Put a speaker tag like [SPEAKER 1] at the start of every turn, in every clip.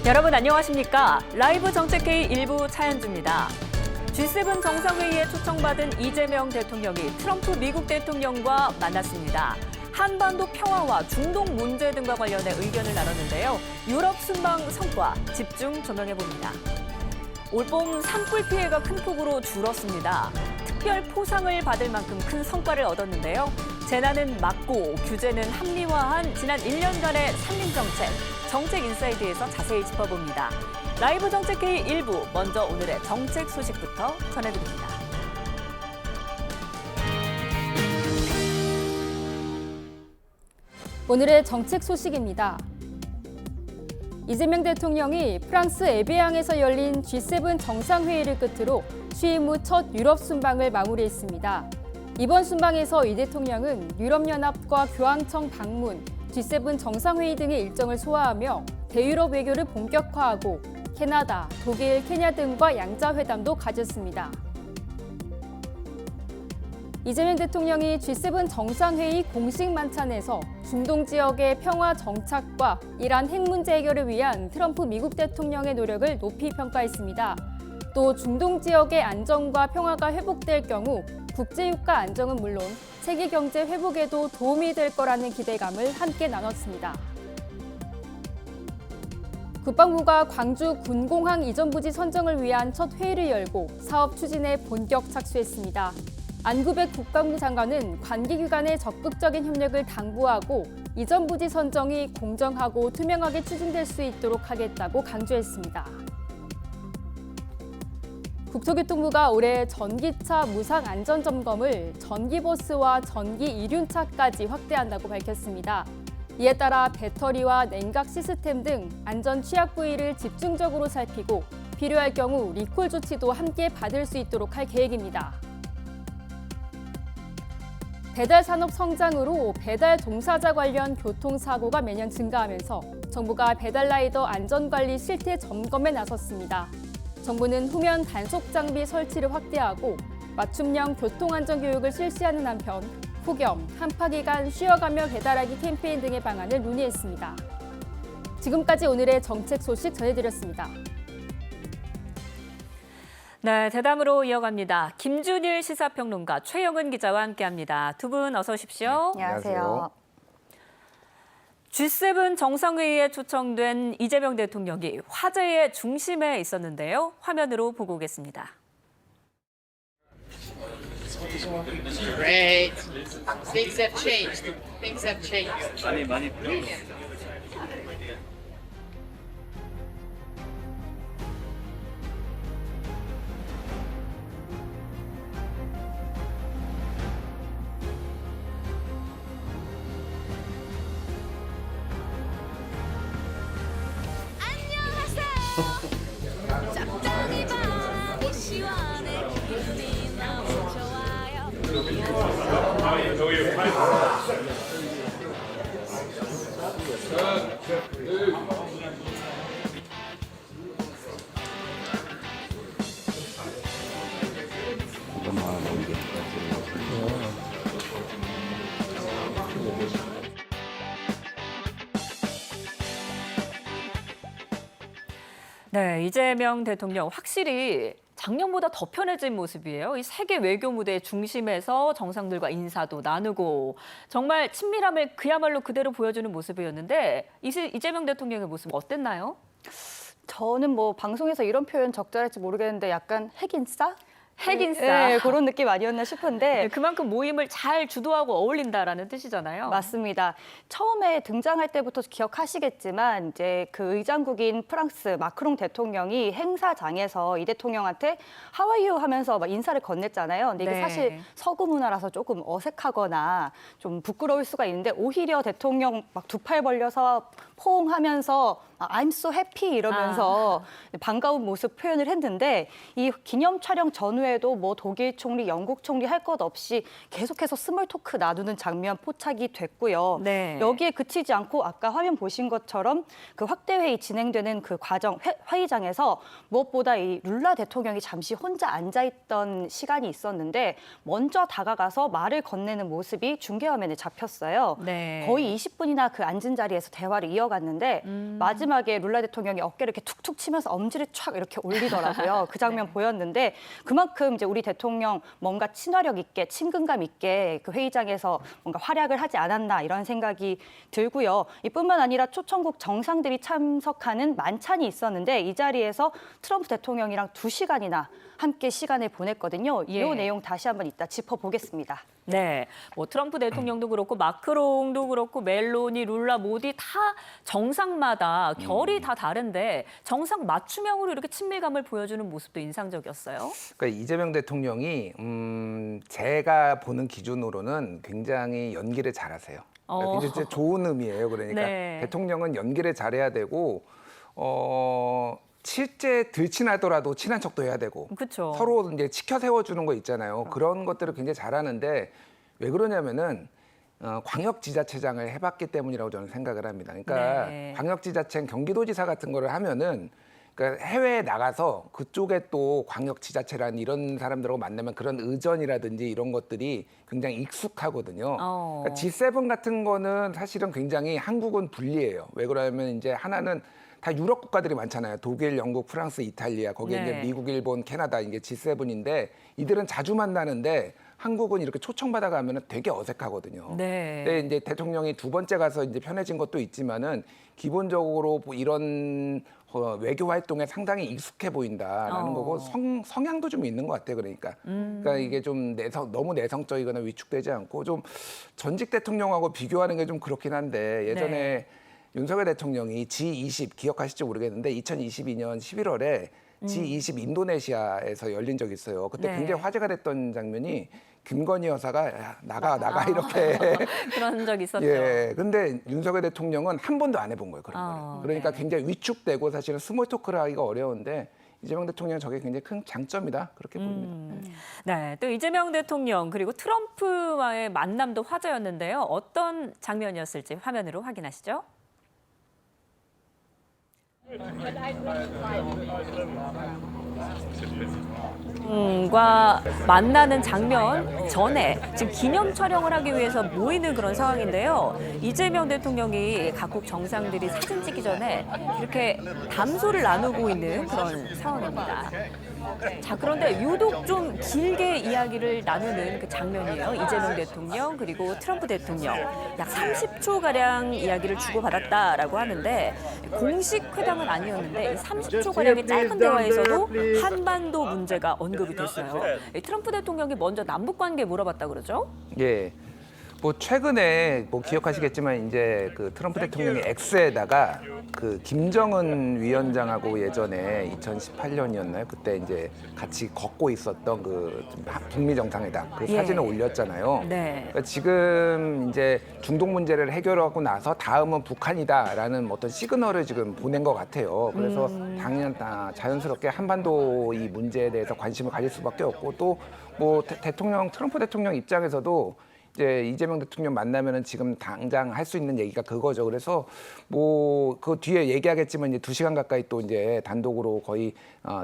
[SPEAKER 1] 여러분 안녕하십니까? 라이브 정책회의 일부 차현주입니다. G7 정상회의에 초청받은 이재명 대통령이 트럼프 미국 대통령과 만났습니다. 한반도 평화와 중동 문제 등과 관련해 의견을 나눴는데요. 유럽 순방 성과 집중 조명해봅니다. 올봄 산불 피해가 큰 폭으로 줄었습니다. 특별 포상을 받을 만큼 큰 성과를 얻었는데요. 재난은 막고 규제는 합리화한 지난 1년간의 산림정책, 정책 인사이드에서 자세히 짚어봅니다. 라이브 정책회의 일부, 먼저 오늘의 정책 소식부터 전해드립니다.
[SPEAKER 2] 오늘의 정책 소식입니다. 이재명 대통령이 프랑스 에비앙에서 열린 G7 정상회의를 끝으로 취임 후 첫 유럽 순방을 마무리했습니다. 이번 순방에서 이 대통령은 유럽연합과 교황청 방문, G7 정상회의 등의 일정을 소화하며 대유럽 외교를 본격화하고 캐나다, 독일, 케냐 등과 양자회담도 가졌습니다. 이재명 대통령이 G7 정상회의 공식 만찬에서 중동 지역의 평화 정착과 이란 핵 문제 해결을 위한 트럼프 미국 대통령의 노력을 높이 평가했습니다. 또 중동 지역의 안정과 평화가 회복될 경우 국제유가 안정은 물론 세계 경제 회복에도 도움이 될 거라는 기대감을 함께 나눴습니다. 국방부가 광주 군공항 이전 부지 선정을 위한 첫 회의를 열고 사업 추진에 본격 착수했습니다. 안구백 국방부 장관은 관계기관의 적극적인 협력을 당부하고 이전 부지 선정이 공정하고 투명하게 추진될 수 있도록 하겠다고 강조했습니다. 국토교통부가 올해 전기차 무상 안전점검을 전기버스와 전기 이륜차까지 확대한다고 밝혔습니다. 이에 따라 배터리와 냉각 시스템 등 안전 취약 부위를 집중적으로 살피고 필요할 경우 리콜 조치도 함께 받을 수 있도록 할 계획입니다. 배달 산업 성장으로 배달 종사자 관련 교통사고가 매년 증가하면서 정부가 배달라이더 안전관리 실태 점검에 나섰습니다. 정부는 후면 단속 장비 설치를 확대하고 맞춤형 교통안전 교육을 실시하는 한편 폭염, 한파기간 쉬어가며 배달하기 캠페인 등의 방안을 논의했습니다. 지금까지 오늘의 정책 소식 전해드렸습니다.
[SPEAKER 1] 네, 대담으로 이어갑니다. 김준일 시사평론가, 최영은 기자와 함께합니다. 두 분 어서 오십시오.
[SPEAKER 3] 네, 안녕하세요.
[SPEAKER 1] G7 정상회의에 초청된 이재명 대통령이 화제의 중심에 있었는데요. 화면으로 보고 오겠습니다.
[SPEAKER 4] Great. Things have changed. Things have changed.
[SPEAKER 5] 많이
[SPEAKER 6] 적당히 많이 시원해 기분이 너무 좋아요.
[SPEAKER 1] 네, 이재명 대통령 확실히 작년보다 더 편해진 모습이에요. 이 세계 외교 무대 중심에서 정상들과 인사도 나누고 정말 친밀함을 그야말로 그대로 보여주는 모습이었는데 이재명 대통령의 모습 어땠나요?
[SPEAKER 3] 저는 뭐 방송에서 이런 표현 적절할지 모르겠는데 약간 핵인싸?
[SPEAKER 1] 핵인싸.
[SPEAKER 3] 네, 그런 느낌 아니었나 싶은데
[SPEAKER 1] 네, 그만큼 모임을 잘 주도하고 어울린다라는 뜻이잖아요.
[SPEAKER 3] 맞습니다. 처음에 등장할 때부터 기억하시겠지만 이제 그 의장국인 프랑스 마크롱 대통령이 행사장에서 이 대통령한테 하와이유 하면서 막 인사를 건넸잖아요. 근데 이게
[SPEAKER 1] 네.
[SPEAKER 3] 사실 서구 문화라서 조금 어색하거나 좀 부끄러울 수가 있는데 오히려 대통령 막 두 팔 벌려서 포옹하면서 I'm so happy 이러면서 반가운 모습 표현을 했는데 이 기념 촬영 전후에 이후에도 뭐 독일 총리, 영국 총리 할 것 없이 계속해서 스몰 토크 나누는 장면 포착이 됐고요.
[SPEAKER 1] 네.
[SPEAKER 3] 여기에 그치지 않고 아까 화면 보신 것처럼 그 확대 회의 진행되는 그 과정 회의장에서 무엇보다 이 룰라 대통령이 잠시 혼자 앉아있던 시간이 있었는데 먼저 다가가서 말을 건네는 모습이 중계화면에 잡혔어요.
[SPEAKER 1] 네.
[SPEAKER 3] 거의 20분이나 그 앉은 자리에서 대화를 이어갔는데 마지막에 룰라 대통령이 어깨를 이렇게 툭툭 치면서 엄지를 촥 이렇게 올리더라고요. 그 장면 보였는데 그만큼 이제 우리 대통령 뭔가 친화력 있게 친근감 있게 그 회의장에서 뭔가 활약을 하지 않았나 이런 생각이 들고요. 이뿐만 아니라 초청국 정상들이 참석하는 만찬이 있었는데 이 자리에서 트럼프 대통령이랑 2시간이나 함께 시간을 보냈거든요. 이
[SPEAKER 1] 예.
[SPEAKER 3] 내용 다시 한번 이따 짚어보겠습니다.
[SPEAKER 1] 네, 뭐 트럼프 대통령도 그렇고 마크롱도 그렇고 멜로니, 룰라, 모디 다 정상마다 결이 다 다른데 정상 맞춤형으로 이렇게 친밀감을 보여주는 모습도 인상적이었어요.
[SPEAKER 5] 그러니까 이재명 대통령이 제가 보는 기준으로는 굉장히 연기를 잘하세요. 그러니까 굉장히 좋은 의미예요. 그러니까
[SPEAKER 1] 네.
[SPEAKER 5] 대통령은 연기를 잘해야 되고 실제 들친하더라도 친한 척도 해야 되고
[SPEAKER 1] 그렇죠.
[SPEAKER 5] 서로 이제 치켜 세워주는 거 있잖아요. 그런 것들을 굉장히 잘하는데 왜 그러냐면은 광역지자체장을 해봤기 때문이라고 저는 생각을 합니다. 그러니까
[SPEAKER 1] 네.
[SPEAKER 5] 광역지자체 경기도지사 같은 거를 하면은 그러니까 해외에 나가서 그쪽에 또 광역지자체라는 이런 사람들하고 만나면 그런 의전이라든지 이런 것들이 굉장히 익숙하거든요. 그러니까 G7 같은 거는 사실은 굉장히 한국은 불리해요. 왜 그러냐면 이제 하나는 다 유럽 국가들이 많잖아요. 독일, 영국, 프랑스, 이탈리아, 거기에
[SPEAKER 1] 네.
[SPEAKER 5] 이제 미국, 일본, 캐나다 이게 G7인데 이들은 자주 만나는데 한국은 이렇게 초청받아 가면은 되게 어색하거든요.
[SPEAKER 1] 네.
[SPEAKER 5] 근데 이제 대통령이 2번째 가서 이제 편해진 것도 있지만은 기본적으로 뭐 이런 외교 활동에 상당히 익숙해 보인다라는 거고 성향도 좀 있는 것 같아요. 그러니까 이게 좀 너무 내성적이거나 위축되지 않고 좀 전직 대통령하고 비교하는 게 좀 그렇긴 한데 예전에
[SPEAKER 1] 네.
[SPEAKER 5] 윤석열 대통령이 G20 기억하실지 모르겠는데 2022년 11월에 G20 인도네시아에서 열린 적이 있어요. 그때
[SPEAKER 1] 네.
[SPEAKER 5] 굉장히 화제가 됐던 장면이 김건희 여사가 야, 나가 이렇게
[SPEAKER 1] 그런 적 있었죠.
[SPEAKER 5] 예. 근데 윤석열 대통령은 한 번도 안 해본 거예요. 그런
[SPEAKER 1] 아,
[SPEAKER 5] 거를. 그러니까
[SPEAKER 1] 네.
[SPEAKER 5] 굉장히 위축되고 사실은 스몰 토크를 하기가 어려운데 이재명 대통령은 저게 굉장히 큰 장점이다. 그렇게 보입니다.
[SPEAKER 1] 네, 또 이재명 대통령 그리고 트럼프와의 만남도 화제였는데요. 어떤 장면이었을지 화면으로 확인하시죠. 과 만나는 장면 전에 지금 기념 촬영을 하기 위해서 모이는 그런 상황인데요. 이재명 대통령이 각국 정상들이 사진 찍기 전에 이렇게 담소를 나누고 있는 그런 상황입니다. 자, 그런데 유독 좀 길게 이야기를 나누는 그 장면이에요. 이재명 대통령 그리고 트럼프 대통령 약 30초가량 이야기를 주고받았다라고 하는데 공식 회담은 아니었는데 이 30초가량의 짧은 대화에서도 한반도 문제가 언급이 됐어요. 이 트럼프 대통령이 먼저 남북관계 물어봤다 그러죠?
[SPEAKER 5] 예. 뭐 최근에 뭐 기억하시겠지만 이제 그 트럼프 대통령이 X에다가 그 김정은 위원장하고 예전에 2018년이었나요? 그때 이제 같이 걷고 있었던 그 북미 정상회담 그
[SPEAKER 1] 예.
[SPEAKER 5] 사진을 올렸잖아요.
[SPEAKER 1] 네.
[SPEAKER 5] 그러니까 지금 이제 중동 문제를 해결하고 나서 다음은 북한이다라는 어떤 시그널을 지금 보낸 것 같아요. 그래서 자연스럽게 한반도 이 문제에 대해서 관심을 가질 수밖에 없고 또 뭐 트럼프 대통령 입장에서도 이제 이재명 대통령 만나면은 지금 당장 할 수 있는 얘기가 그거죠. 그래서 뭐 그 뒤에 얘기하겠지만 이제 2시간 가까이 또 이제 단독으로 거의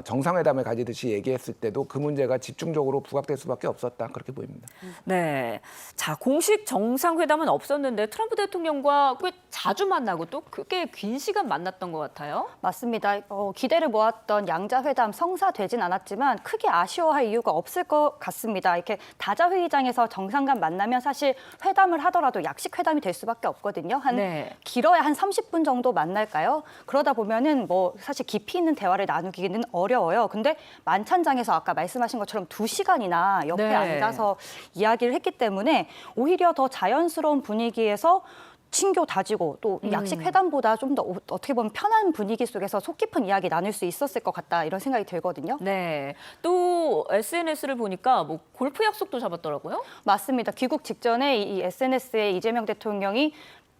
[SPEAKER 5] 정상회담을 가지듯이 얘기했을 때도 그 문제가 집중적으로 부각될 수밖에 없었다 그렇게 보입니다.
[SPEAKER 1] 네. 자, 공식 정상회담은 없었는데 트럼프 대통령과 꽤 자주 만나고 또 꽤 긴 시간 만났던 것 같아요.
[SPEAKER 3] 맞습니다. 기대를 모았던 양자회담 성사되진 않았지만 크게 아쉬워할 이유가 없을 것 같습니다. 이렇게 다자회의장에서 정상 간 만나면 사실 회담을 하더라도 약식 회담이 될 수밖에 없거든요.
[SPEAKER 1] 네.
[SPEAKER 3] 길어야 한 30분 정도 만날까요? 그러다 보면은 뭐 사실 깊이 있는 대화를 나누기는 어려워요. 근데 만찬장에서 아까 말씀하신 것처럼 2시간이나 옆에
[SPEAKER 1] 네.
[SPEAKER 3] 앉아서 이야기를 했기 때문에 오히려 더 자연스러운 분위기에서 친교 다지고 또 약식 회담보다 좀 더 어떻게 보면 편한 분위기 속에서 속 깊은 이야기 나눌 수 있었을 것 같다 이런 생각이 들거든요.
[SPEAKER 1] 네. 또 SNS를 보니까 뭐 골프 약속도 잡았더라고요.
[SPEAKER 3] 맞습니다. 귀국 직전에 이 SNS에 이재명 대통령이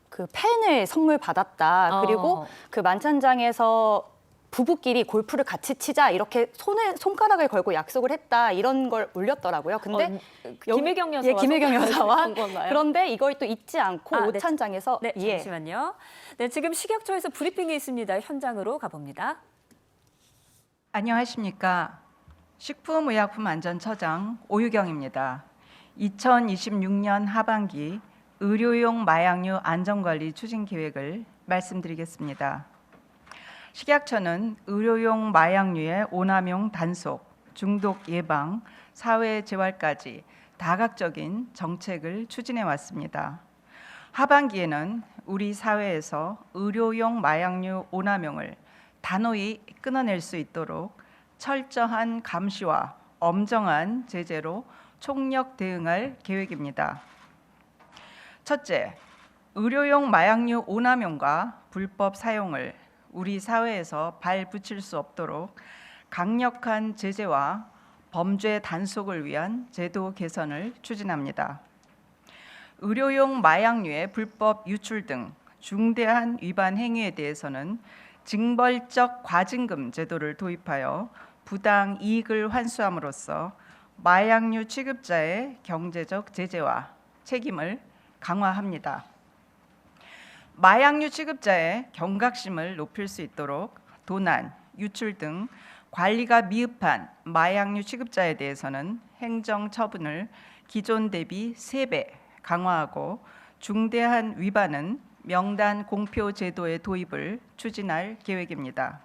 [SPEAKER 3] 그 펜을 선물 받았다. 그리고 그 만찬장에서 부부끼리 골프를 같이 치자 이렇게 손가락을 걸고 약속을 했다 이런 걸 올렸더라고요. 근데
[SPEAKER 1] 김혜경 여사와
[SPEAKER 3] 예, 김혜경 여사와
[SPEAKER 1] 한 건가요?
[SPEAKER 3] 그런데 이걸 또 잊지 않고
[SPEAKER 1] 네.
[SPEAKER 3] 오찬장에서
[SPEAKER 1] 네,
[SPEAKER 3] 예.
[SPEAKER 1] 잠시만요. 네, 지금 식약처에서 브리핑이 있습니다. 현장으로 가봅니다.
[SPEAKER 7] 안녕하십니까. 식품의약품안전처장 오유경입니다. 2026년 하반기 의료용 마약류 안전관리 추진 계획을 말씀드리겠습니다. 식약처는 의료용 마약류의 오남용 단속, 중독 예방, 사회 재활까지 다각적인 정책을 추진해 왔습니다. 하반기에는 우리 사회에서 의료용 마약류 오남용을 단호히 끊어낼 수 있도록 철저한 감시와 엄정한 제재로 총력 대응할 계획입니다. 첫째, 의료용 마약류 오남용과 불법 사용을 우리 사회에서 발붙일 수 없도록 강력한 제재와 범죄 단속을 위한 제도 개선을 추진합니다. 의료용 마약류의 불법 유출 등 중대한 위반 행위에 대해서는 징벌적 과징금 제도를 도입하여 부당 이익을 환수함으로써 마약류 취급자의 경제적 제재와 책임을 강화합니다. 마약류 취급자의 경각심을 높일 수 있도록 도난, 유출 등 관리가 미흡한 마약류 취급자에 대해서는 행정 처분을 기존 대비 3배 강화하고 중대한 위반은 명단 공표 제도의 도입을 추진할 계획입니다.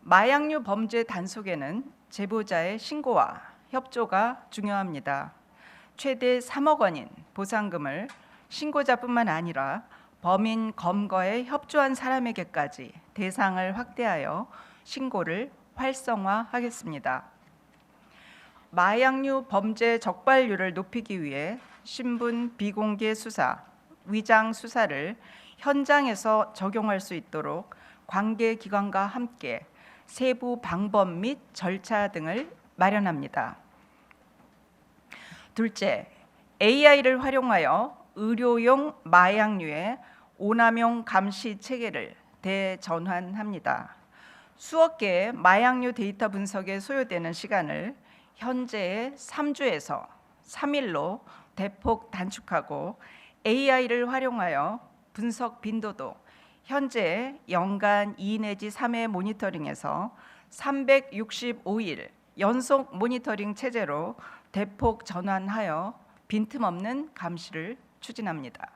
[SPEAKER 7] 마약류 범죄 단속에는 제보자의 신고와 협조가 중요합니다. 최대 3억 원인 보상금을 신고자뿐만 아니라 범인 검거에 협조한 사람에게까지 대상을 확대하여 신고를 활성화하겠습니다. 마약류 범죄 적발률을 높이기 위해 신분 비공개 수사, 위장 수사를 현장에서 적용할 수 있도록 관계기관과 함께 세부 방법 및 절차 등을 마련합니다. 둘째, AI를 활용하여 의료용 마약류의 오남용 감시 체계를 대전환합니다. 수억 개의 마약류 데이터 분석에 소요되는 시간을 현재의 3주에서 3일로 대폭 단축하고 AI를 활용하여 분석 빈도도 현재 연간 2 내지 3회 모니터링에서 365일 연속 모니터링 체제로 대폭 전환하여 빈틈없는 감시를 추진합니다.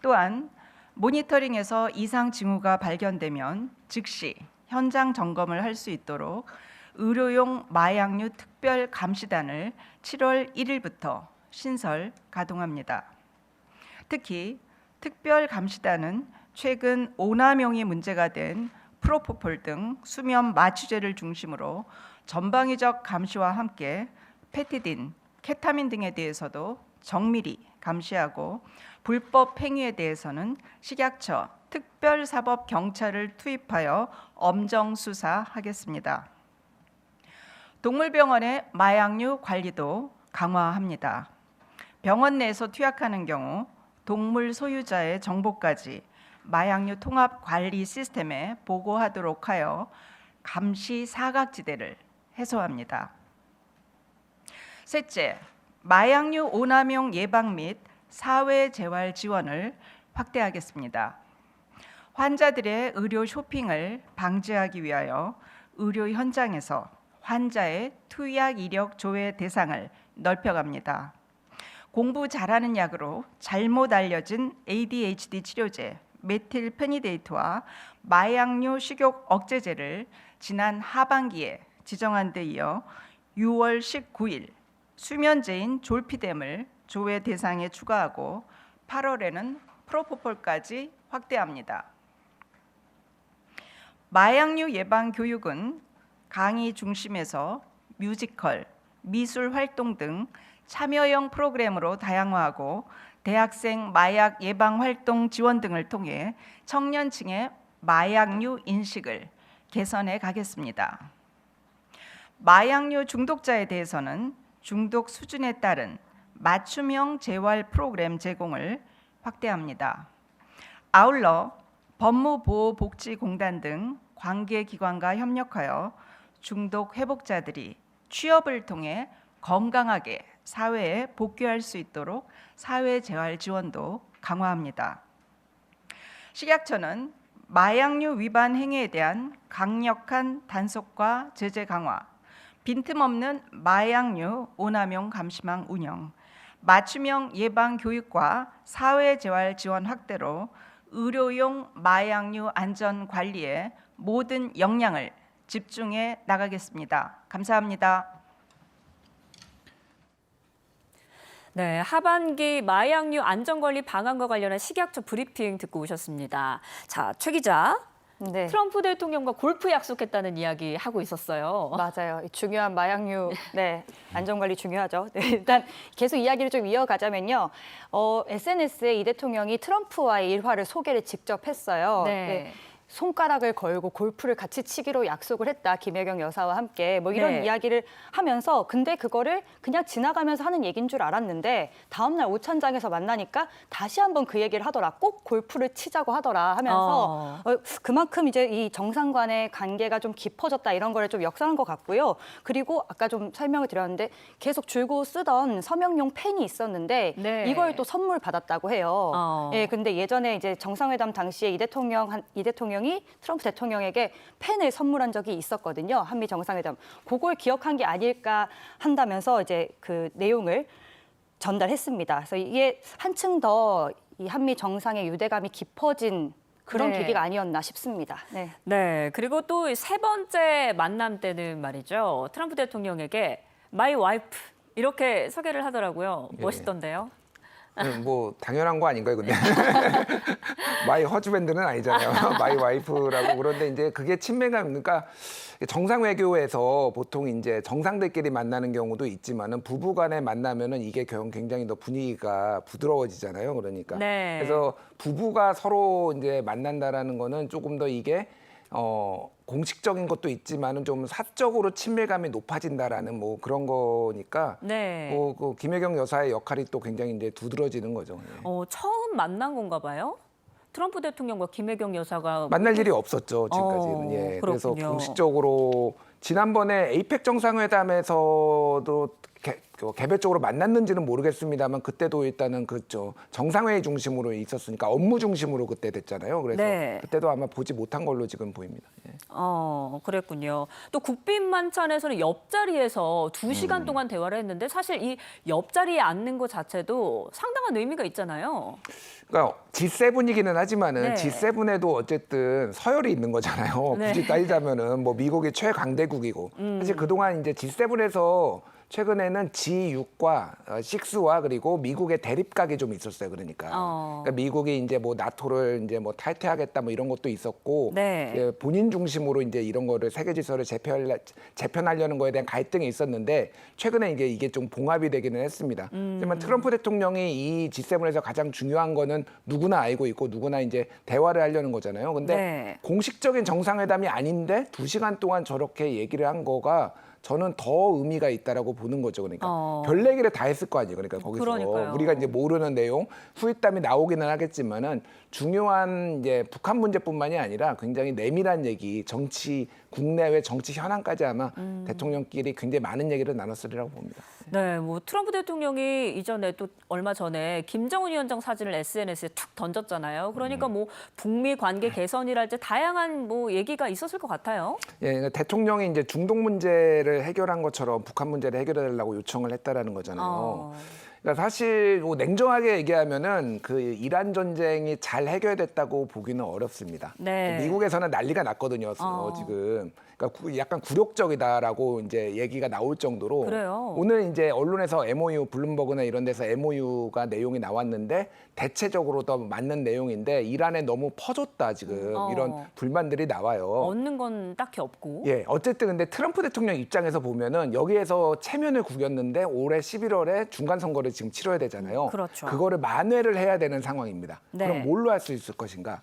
[SPEAKER 7] 또한 모니터링에서 이상 징후가 발견되면 즉시 현장 점검을 할 수 있도록 의료용 마약류 특별 감시단을 7월 1일부터 신설 가동합니다. 특히 특별 감시단은 최근 오남용이 문제가 된 프로포폴 등 수면 마취제를 중심으로 전방위적 감시와 함께 페티딘, 케타민 등에 대해서도 정밀히 감시하고 불법 행위에 대해서는 식약처 특별사법경찰을 투입하여 엄정 수사하겠습니다. 동물병원의 마약류 관리도 강화합니다. 병원 내에서 투약하는 경우 동물 소유자의 정보까지 마약류 통합 관리 시스템에 보고하도록 하여 감시 사각지대를 해소합니다. 셋째, 마약류 오남용 예방 및 사회 재활 지원을 확대하겠습니다. 환자들의 의료 쇼핑을 방지하기 위하여 의료 현장에서 환자의 투약 이력 조회 대상을 넓혀갑니다. 공부 잘하는 약으로 잘못 알려진 ADHD 치료제 메틸페니데이트와 마약류 식욕 억제제를 지난 하반기에 지정한 데 이어 6월 19일 수면제인 졸피뎀을 조회 대상에 추가하고 8월에는 프로포폴까지 확대합니다. 마약류 예방 교육은 강의 중심에서 뮤지컬, 미술 활동 등 참여형 프로그램으로 다양화하고 대학생 마약 예방 활동 지원 등을 통해 청년층의 마약류 인식을 개선해 가겠습니다. 마약류 중독자에 대해서는 중독 수준에 따른 맞춤형 재활 프로그램 제공을 확대합니다. 아울러 법무보호복지공단 등 관계기관과 협력하여 중독 회복자들이 취업을 통해 건강하게 사회에 복귀할 수 있도록 사회재활 지원도 강화합니다. 식약처는 마약류 위반 행위에 대한 강력한 단속과 제재 강화, 빈틈없는 마약류 오남용 감시망 운영, 맞춤형 예방 교육과 사회재활 지원 확대로 의료용 마약류 안전 관리에 모든 역량을 집중해 나가겠습니다. 감사합니다.
[SPEAKER 1] 네, 하반기 마약류 안전관리 방안과 관련한 식약처 브리핑 듣고 오셨습니다. 자, 최 기자.
[SPEAKER 3] 네.
[SPEAKER 1] 트럼프 대통령과 골프 약속했다는 이야기 하고 있었어요.
[SPEAKER 3] 맞아요. 이 중요한 마약류 안전관리 중요하죠. 네, 일단 계속 이야기를 좀 이어가자면요. SNS에 이 대통령이 트럼프와의 일화를 소개를 직접 했어요.
[SPEAKER 1] 네.
[SPEAKER 3] 손가락을 걸고 골프를 같이 치기로 약속을 했다. 김혜경 여사와 함께 뭐 이런
[SPEAKER 1] 네.
[SPEAKER 3] 이야기를 하면서 근데 그거를 그냥 지나가면서 하는 얘기인 줄 알았는데 다음 날 오찬장에서 만나니까 다시 한번 그 얘기를 하더라. 꼭 골프를 치자고 하더라 하면서 그만큼 이제 이 정상 간의 관계가 좀 깊어졌다 이런 거를 좀 역설한 것 같고요. 그리고 아까 좀 설명을 드렸는데 계속 줄곧 쓰던 서명용 펜이 있었는데
[SPEAKER 1] 네.
[SPEAKER 3] 이걸 또 선물 받았다고 해요. 예, 근데 예전에 이제 정상회담 당시에 이 대통령이 트럼프 대통령에게 펜을 선물한 적이 있었거든요. 한미 정상회담. 그걸 기억한 게 아닐까 한다면서 이제 그 내용을 전달했습니다. 그래서 이게 한층 더 이 한미 정상의 유대감이 깊어진 그런
[SPEAKER 1] 네.
[SPEAKER 3] 계기가 아니었나 싶습니다. 네.
[SPEAKER 1] 네, 그리고 또 세 번째 만남 때는 말이죠. 트럼프 대통령에게 My wife 이렇게 소개를 하더라고요.
[SPEAKER 5] 예.
[SPEAKER 1] 멋있던데요.
[SPEAKER 5] 뭐 당연한 거 아닌가요, 근데? 마이 허즈밴드는 아니잖아요. 마이 와이프라고. 그런데 이제 그게 친밀감, 그러니까 정상 외교에서 보통 이제 정상들끼리 만나는 경우도 있지만은 부부 간에 만나면은 이게 굉장히 더 분위기가 부드러워지잖아요. 그러니까.
[SPEAKER 1] 네.
[SPEAKER 5] 그래서 부부가 서로 이제 만난다라는 거는 조금 더 이게 공식적인 것도 있지만은 좀 사적으로 친밀감이 높아진다라는 뭐 그런 거니까
[SPEAKER 1] 네.
[SPEAKER 5] 그 김혜경 여사의 역할이 또 굉장히 이제 두드러지는 거죠. 예.
[SPEAKER 1] 처음 만난 건가 봐요. 트럼프 대통령과 김혜경 여사가
[SPEAKER 5] 만날 일이 없었죠 지금까지는. 예. 그래서
[SPEAKER 1] 그렇군요.
[SPEAKER 5] 공식적으로 지난번에 에이펙 정상회담에서도 개별적으로 만났는지는 모르겠습니다만 그때도 일단은 그죠 정상회의 중심으로 있었으니까 업무 중심으로 그때 됐잖아요. 그래서
[SPEAKER 1] 네.
[SPEAKER 5] 그때도 아마 보지 못한 걸로 지금 보입니다. 예.
[SPEAKER 1] 그랬군요. 또 국빈 만찬에서는 옆자리에서 2시간 동안 대화를 했는데 사실 이 옆자리에 앉는 것 자체도 상당한 의미가 있잖아요.
[SPEAKER 5] 그러니까 G7이기는 하지만은
[SPEAKER 1] 네.
[SPEAKER 5] G7에도 어쨌든 서열이 있는 거잖아요.
[SPEAKER 1] 네.
[SPEAKER 5] 굳이 따지자면은 뭐 미국이 최강대국이고 사실 그동안 이제 G7에서 최근에는 G6과 6와 그리고 미국의 대립각이 좀 있었어요. 그러니까. 그러니까 미국이 이제 뭐 나토를 이제 뭐 탈퇴하겠다 뭐 이런 것도 있었고
[SPEAKER 1] 네.
[SPEAKER 5] 이제 본인 중심으로 이제 이런 거를 세계 질서를 재편하려는 거에 대한 갈등이 있었는데 최근에 이게 좀 봉합이 되기는 했습니다. 하지만 트럼프 대통령이 이 G7에서 가장 중요한 거는 누구나 알고 있고 누구나 이제 대화를 하려는 거잖아요. 근데
[SPEAKER 1] 네.
[SPEAKER 5] 공식적인 정상회담이 아닌데 2시간 동안 저렇게 얘기를 한 거가 저는 더 의미가 있다라고 보는 거죠. 그러니까 별 얘기를 다 했을 거 아니에요. 그러니까 거기서
[SPEAKER 1] 그러니까요.
[SPEAKER 5] 우리가 이제 모르는 내용, 후일담이 나오기는 하겠지만은 중요한 이제 북한 문제뿐만이 아니라 굉장히 내밀한 얘기, 정치 국내외 정치 현안까지 아마 대통령끼리 굉장히 많은 얘기를 나눴으리라고 봅니다.
[SPEAKER 1] 네, 뭐 트럼프 대통령이 이전에 또 얼마 전에 김정은 위원장 사진을 SNS에 툭 던졌잖아요. 그러니까 뭐 북미 관계 개선이랄지 다양한 뭐 얘기가 있었을 것 같아요.
[SPEAKER 5] 예, 그러니까 대통령이 이제 중동 문제를 해결한 것처럼 북한 문제를 해결해달라고 요청을 했다라는 거잖아요. 그러니까 사실 뭐 냉정하게 얘기하면은 그 이란 전쟁이 잘 해결됐다고 보기는 어렵습니다.
[SPEAKER 1] 네.
[SPEAKER 5] 미국에서는 난리가 났거든요. 지금. 그러니까 약간 굴욕적이다라고 이제 얘기가 나올 정도로
[SPEAKER 1] 그래요.
[SPEAKER 5] 오늘 이제 언론에서 MOU 블룸버그나 이런 데서 MOU가 내용이 나왔는데 대체적으로 더 맞는 내용인데 이란에 너무 퍼졌다 지금 이런 불만들이 나와요.
[SPEAKER 1] 얻는 건 딱히 없고.
[SPEAKER 5] 예, 어쨌든 근데 트럼프 대통령 입장에서 보면은 여기에서 체면을 구겼는데 올해 11월에 중간 선거를 지금 치러야 되잖아요.
[SPEAKER 1] 그렇죠.
[SPEAKER 5] 그거를 만회를 해야 되는 상황입니다.
[SPEAKER 1] 네.
[SPEAKER 5] 그럼 뭘로 할 수 있을 것인가?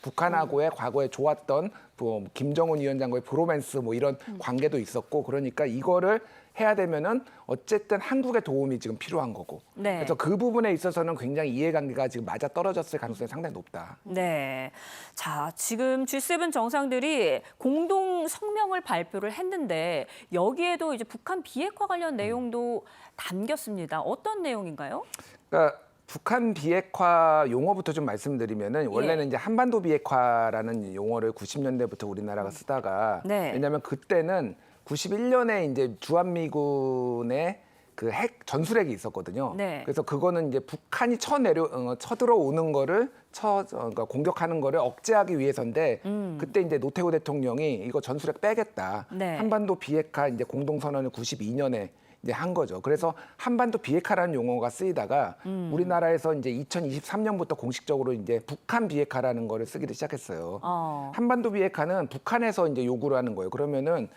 [SPEAKER 5] 북한하고의 과거에 좋았던 뭐 김정은 위원장과의 브로맨스 뭐 이런 관계도 있었고 그러니까 이거를 해야 되면은 어쨌든 한국의 도움이 지금 필요한 거고.
[SPEAKER 1] 네.
[SPEAKER 5] 그래서 그 부분에 있어서는 굉장히 이해관계가 지금 맞아 떨어졌을 가능성이 상당히 높다.
[SPEAKER 1] 네. 자, 지금 G7 정상들이 공동 성명을 발표를 했는데 여기에도 이제 북한 비핵화 관련 내용도 담겼습니다. 어떤 내용인가요?
[SPEAKER 5] 그러니까 북한 비핵화 용어부터 좀 말씀드리면은 원래는 이제 한반도 비핵화라는 용어를 90년대부터 우리나라가 쓰다가
[SPEAKER 1] 네.
[SPEAKER 5] 왜냐하면 그때는 91년에 이제 주한미군의 그 핵 전술핵이 있었거든요.
[SPEAKER 1] 네.
[SPEAKER 5] 그래서 그거는 이제 북한이 쳐들어오는 거를 그러니까 공격하는 거를 억제하기 위해서인데 그때 이제 노태우 대통령이 이거 전술핵 빼겠다.
[SPEAKER 1] 네.
[SPEAKER 5] 한반도 비핵화 이제 공동선언을 92년에 이제 한 거죠. 그래서 한반도 비핵화라는 용어가 쓰이다가 우리나라에서 이제 2023년부터 공식적으로 이제 북한 비핵화라는 거를 쓰기를 시작했어요. 한반도 비핵화는 북한에서 이제 요구를 하는 거예요. 그러면은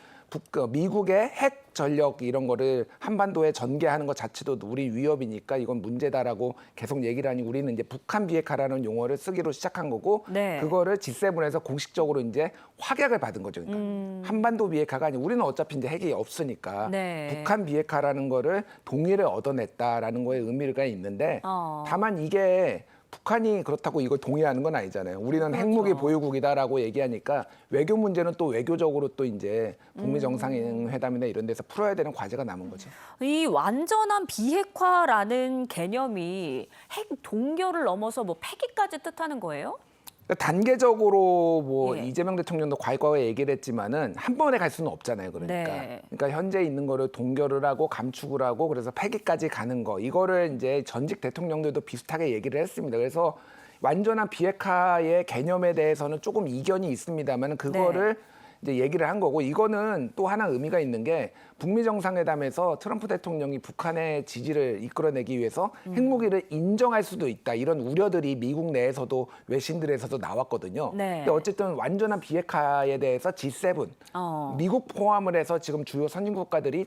[SPEAKER 5] 미국의 핵 전력 이런 거를 한반도에 전개하는 것 자체도 우리 위협이니까 이건 문제다라고 계속 얘기를 하니 우리는 이제 북한 비핵화라는 용어를 쓰기로 시작한 거고
[SPEAKER 1] 네.
[SPEAKER 5] 그거를 G7에서 공식적으로 이제 확약을 받은 거죠. 그러니까 한반도 비핵화가 아니고 우리는 어차피 이제 핵이 없으니까
[SPEAKER 1] 네.
[SPEAKER 5] 북한 비핵화라는 거를 동의를 얻어냈다라는 거에 의미가 있는데 다만 이게 북한이 그렇다고 이걸 동의하는 건 아니잖아요. 우리는 핵무기 보유국이다라고 얘기하니까 외교 문제는 또 외교적으로 또 이제 북미 정상회담이나 이런 데서 풀어야 되는 과제가 남은 거죠.
[SPEAKER 1] 이 완전한 비핵화라는 개념이 핵 동결을 넘어서 뭐 폐기까지 뜻하는 거예요?
[SPEAKER 5] 그러니까 단계적으로 뭐
[SPEAKER 1] 예.
[SPEAKER 5] 이재명 대통령도 과거에 얘기를 했지만은 한 번에 갈 수는 없잖아요. 그러니까.
[SPEAKER 1] 네.
[SPEAKER 5] 그러니까 현재 있는 거를 동결을 하고 감축을 하고 그래서 폐기까지 가는 거. 이거를 이제 전직 대통령들도 비슷하게 얘기를 했습니다. 그래서 완전한 비핵화의 개념에 대해서는 조금 이견이 있습니다만 그거를 이제 얘기를 한 거고 이거는 또 하나 의미가 있는 게 북미 정상회담에서 트럼프 대통령이 북한의 지지를 이끌어내기 위해서 핵무기를 인정할 수도 있다 이런 우려들이 미국 내에서도 외신들에서도 나왔거든요.
[SPEAKER 1] 네.
[SPEAKER 5] 근데 어쨌든 완전한 비핵화에 대해서 G7 미국 포함을 해서 지금 주요 선진국들이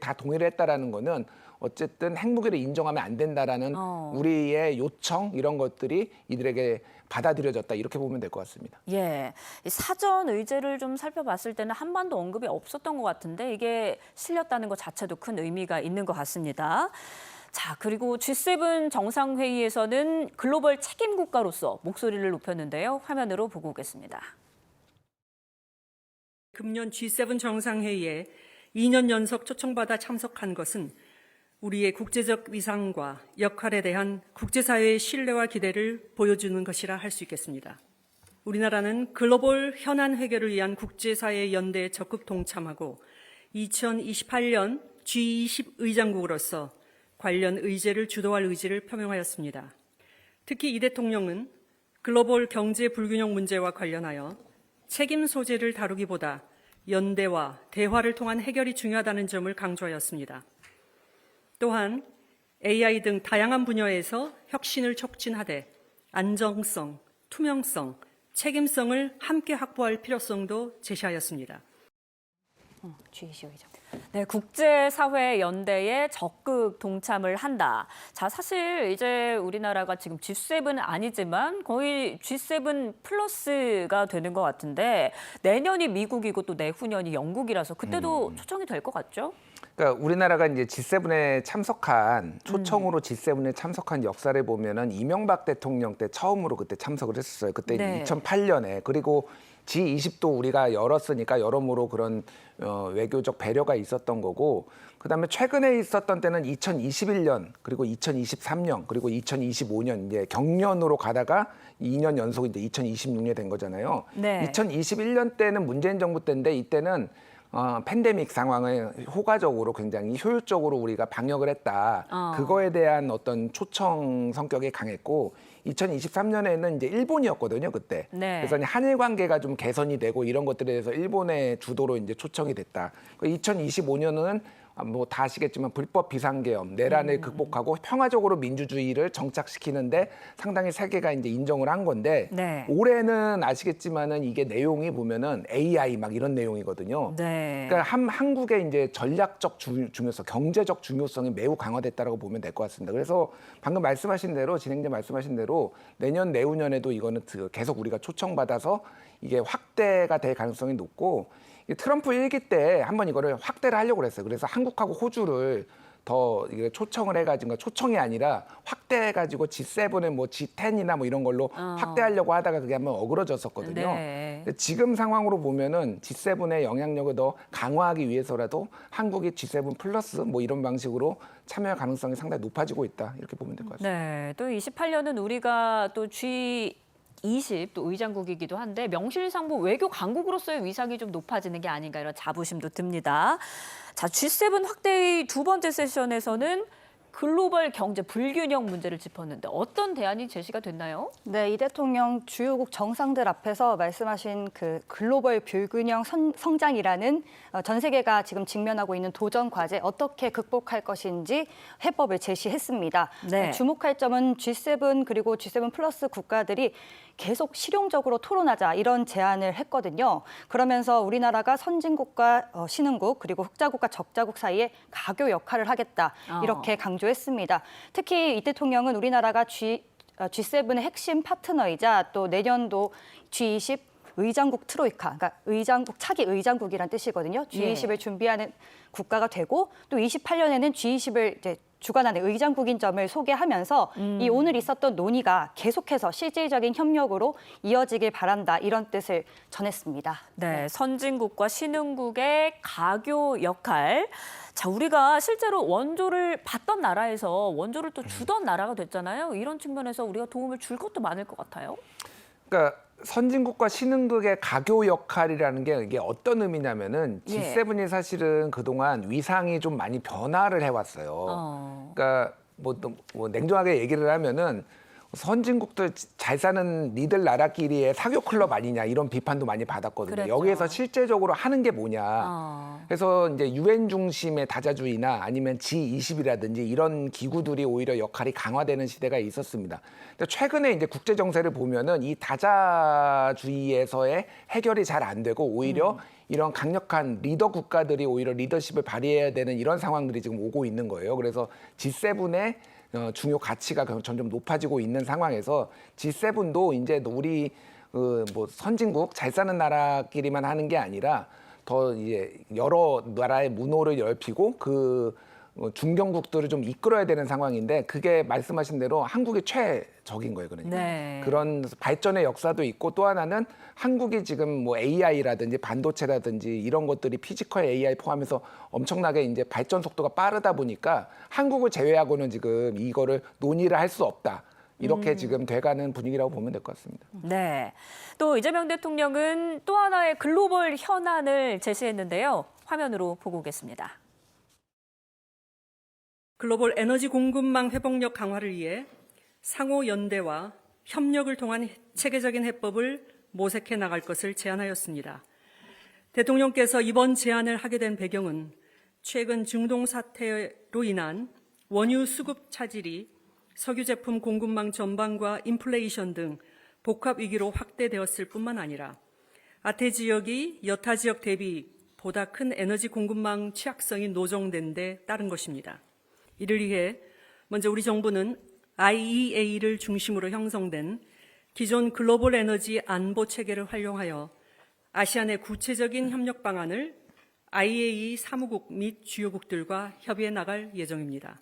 [SPEAKER 5] 다 동의를 했다라는 거는 어쨌든 핵무기를 인정하면 안 된다라는 우리의 요청 이런 것들이 이들에게 받아들여졌다 이렇게 보면 될 것 같습니다.
[SPEAKER 1] 예, 이 사전 의제를 좀 살펴봤을 때는 한반도 언급이 없었던 것 같은데 이게 실렸다는 것 자체도 큰 의미가 있는 것 같습니다. 자, 그리고 G7 정상회의에서는 글로벌 책임 국가로서 목소리를 높였는데요. 화면으로 보고 오겠습니다.
[SPEAKER 8] 금년 G7 정상회의에 2년 연속 초청받아 참석한 것은 우리의 국제적 위상과 역할에 대한 국제사회의 신뢰와 기대를 보여주는 것이라 할 수 있겠습니다. 우리나라는 글로벌 현안 해결을 위한 국제사회 연대에 적극 동참하고 2028년 G20 의장국으로서 관련 의제를 주도할 의지를 표명하였습니다. 특히 이 대통령은 글로벌 경제 불균형 문제와 관련하여 책임 소재를 다루기보다 연대와 대화를 통한 해결이 중요하다는 점을 강조하였습니다. 또한 AI 등 다양한 분야에서 혁신을 촉진하되 안정성, 투명성, 책임성을 함께 확보할 필요성도 제시하였습니다.
[SPEAKER 3] G20 의장.
[SPEAKER 1] 네, 국제사회 연대에 적극 동참을 한다. 자, 사실 이제 우리나라가 지금 G7은 아니지만 거의 G7 플러스가 되는 것 같은데 내년이 미국이고 또 내후년이 영국이라서 그때도 초청이 될 것 같죠?
[SPEAKER 5] 그러니까 우리나라가 이제 G7에 참석한 초청으로 G7에 참석한 역사를 보면은 이명박 대통령 때 처음으로 그때 참석을 했었어요. 그때
[SPEAKER 1] 네.
[SPEAKER 5] 2008년에 그리고 G20도 우리가 열었으니까 여러모로 그런 외교적 배려가 있었던 거고 그다음에 최근에 있었던 때는 2021년 그리고 2023년 그리고 2025년 이제 경년으로 가다가 2년 연속 이제 2026년에 된 거잖아요.
[SPEAKER 1] 네.
[SPEAKER 5] 2021년 때는 문재인 정부 때인데 이때는 팬데믹 상황을 효과적으로 굉장히 효율적으로 우리가 방역을 했다. 그거에 대한 어떤 초청 성격이 강했고 2023년에는 이제 일본이었거든요, 그때.
[SPEAKER 1] 네.
[SPEAKER 5] 그래서 한일 관계가 좀 개선이 되고 이런 것들에 대해서 일본의 주도로 이제 초청이 됐다. 2025년은 뭐 다 아시겠지만 불법 비상계엄, 내란을 극복하고 평화적으로 민주주의를 정착시키는데 상당히 세계가 이제 인정을 한 건데
[SPEAKER 1] 네.
[SPEAKER 5] 올해는 아시겠지만은 이게 내용이 보면은 AI 막 이런 내용이거든요.
[SPEAKER 1] 네.
[SPEAKER 5] 그러니까 한국의 이제 전략적 중요성, 경제적 중요성이 매우 강화됐다라고 보면 될 것 같습니다. 그래서 방금 말씀하신 대로 진행자 말씀하신 대로 내년 내후년에도 이거는 계속 우리가 초청받아서 이게 확대가 될 가능성이 높고 트럼프 1기 때 한번 이거를 확대를 하려고 그랬어요. 그래서 한국하고 호주를 더 이게 초청을 해가지고 초청이 아니라 확대해가지고 G7의 뭐 G10이나 뭐 이런 걸로 확대하려고 하다가 그게 한번 어그러졌었거든요.
[SPEAKER 1] 네.
[SPEAKER 5] 근데 지금 상황으로 보면은 G7의 영향력을 더 강화하기 위해서라도 한국이 G7 플러스 뭐 이런 방식으로 참여할 가능성이 상당히 높아지고 있다 이렇게 보면 될 것 같습니다.
[SPEAKER 1] 네, 또 28년은 우리가 또 G20 또 의장국이기도 한데 명실상부 외교 강국으로서의 위상이 좀 높아지는 게 아닌가 이런 자부심도 듭니다. 자, G7 확대의 두 번째 세션에서는 글로벌 경제 불균형 문제를 짚었는데 어떤 대안이 제시가 됐나요?
[SPEAKER 3] 네, 이 대통령 주요국 정상들 앞에서 말씀하신 그 글로벌 불균형 성장이라는 전 세계가 지금 직면하고 있는 도전 과제 어떻게 극복할 것인지 해법을 제시했습니다.
[SPEAKER 1] 네.
[SPEAKER 3] 주목할 점은 G7 그리고 G7 플러스 국가들이 계속 실용적으로 토론하자 이런 제안을 했거든요. 그러면서 우리나라가 선진국과 신흥국 그리고 흑자국과 적자국 사이에 가교 역할을 하겠다 이렇게 강조했습니다. 특히 이 대통령은 우리나라가 G7의 핵심 파트너이자 또 내년도 G20 의장국 트로이카, 그러니까 의장국 차기 의장국이란 뜻이거든요. G20을 준비하는 국가가 되고 또 28년에는 G20을 이제 주관하는 의장국인 점을 소개하면서 이 오늘 있었던 논의가 계속해서 실질적인 협력으로 이어지길 바란다 이런 뜻을 전했습니다.
[SPEAKER 1] 네, 선진국과 신흥국의 가교 역할. 자, 우리가 실제로 원조를 받던 나라에서 원조를 또 주던 나라가 됐잖아요. 이런 측면에서 우리가 도움을 줄 것도 많을 것 같아요.
[SPEAKER 5] 그러니까 선진국과 신흥국의 가교 역할이라는 게 이게 어떤 의미냐면은
[SPEAKER 1] 예.
[SPEAKER 5] G7이 사실은 그동안 위상이 좀 많이 변화를 해왔어요. 그러니까 뭐 냉정하게 얘기를 하면은 선진국들 잘 사는 니들 나라끼리의 사교 클럽 아니냐 이런 비판도 많이 받았거든요.
[SPEAKER 1] 그랬죠.
[SPEAKER 5] 여기에서 실제적으로 하는 게 뭐냐. 그래서 이제 UN 중심의 다자주의나 아니면 G20이라든지 이런 기구들이 오히려 역할이 강화되는 시대가 있었습니다. 근데 최근에 이제 국제 정세를 보면은 이 다자주의에서의 해결이 잘 안 되고 오히려 이런 강력한 리더 국가들이 오히려 리더십을 발휘해야 되는 이런 상황들이 지금 오고 있는 거예요. 그래서 G7의 중요 가치가 점점 높아지고 있는 상황에서 G7도 이제 우리 뭐 선진국 잘 사는 나라끼리만 하는 게 아니라 더 이제 여러 나라의 문호를 넓히고 그 중견국들을 좀 이끌어야 되는 상황인데 그게 말씀하신 대로 한국이 최적인 거예요. 그러니까
[SPEAKER 1] 네.
[SPEAKER 5] 그런 발전의 역사도 있고 또 하나는 한국이 지금 뭐 AI라든지 반도체라든지 이런 것들이 피지컬 AI 포함해서 엄청나게 이제 발전 속도가 빠르다 보니까 한국을 제외하고는 지금 이거를 논의를 할 수 없다. 이렇게 지금 돼가는 분위기라고 보면 될 것 같습니다.
[SPEAKER 1] 네. 또 이재명 대통령은 또 하나의 글로벌 현안을 제시했는데요. 화면으로 보고 오겠습니다.
[SPEAKER 8] 글로벌 에너지 공급망 회복력 강화를 위해 상호 연대와 협력을 통한 체계적인 해법을 모색해 나갈 것을 제안하였습니다. 대통령께서 이번 제안을 하게 된 배경은 최근 중동 사태로 인한 원유 수급 차질이 석유 제품 공급망 전반과 인플레이션 등 복합 위기로 확대되었을 뿐만 아니라 아태 지역이 여타 지역 대비 보다 큰 에너지 공급망 취약성이 노정된 데 따른 것입니다. 이를 위해 먼저 우리 정부는 IEA를 중심으로 형성된 기존 글로벌 에너지 안보 체계를 활용하여 아시안의 구체적인 협력 방안을 IEA 사무국 및 주요국들과 협의해 나갈 예정입니다.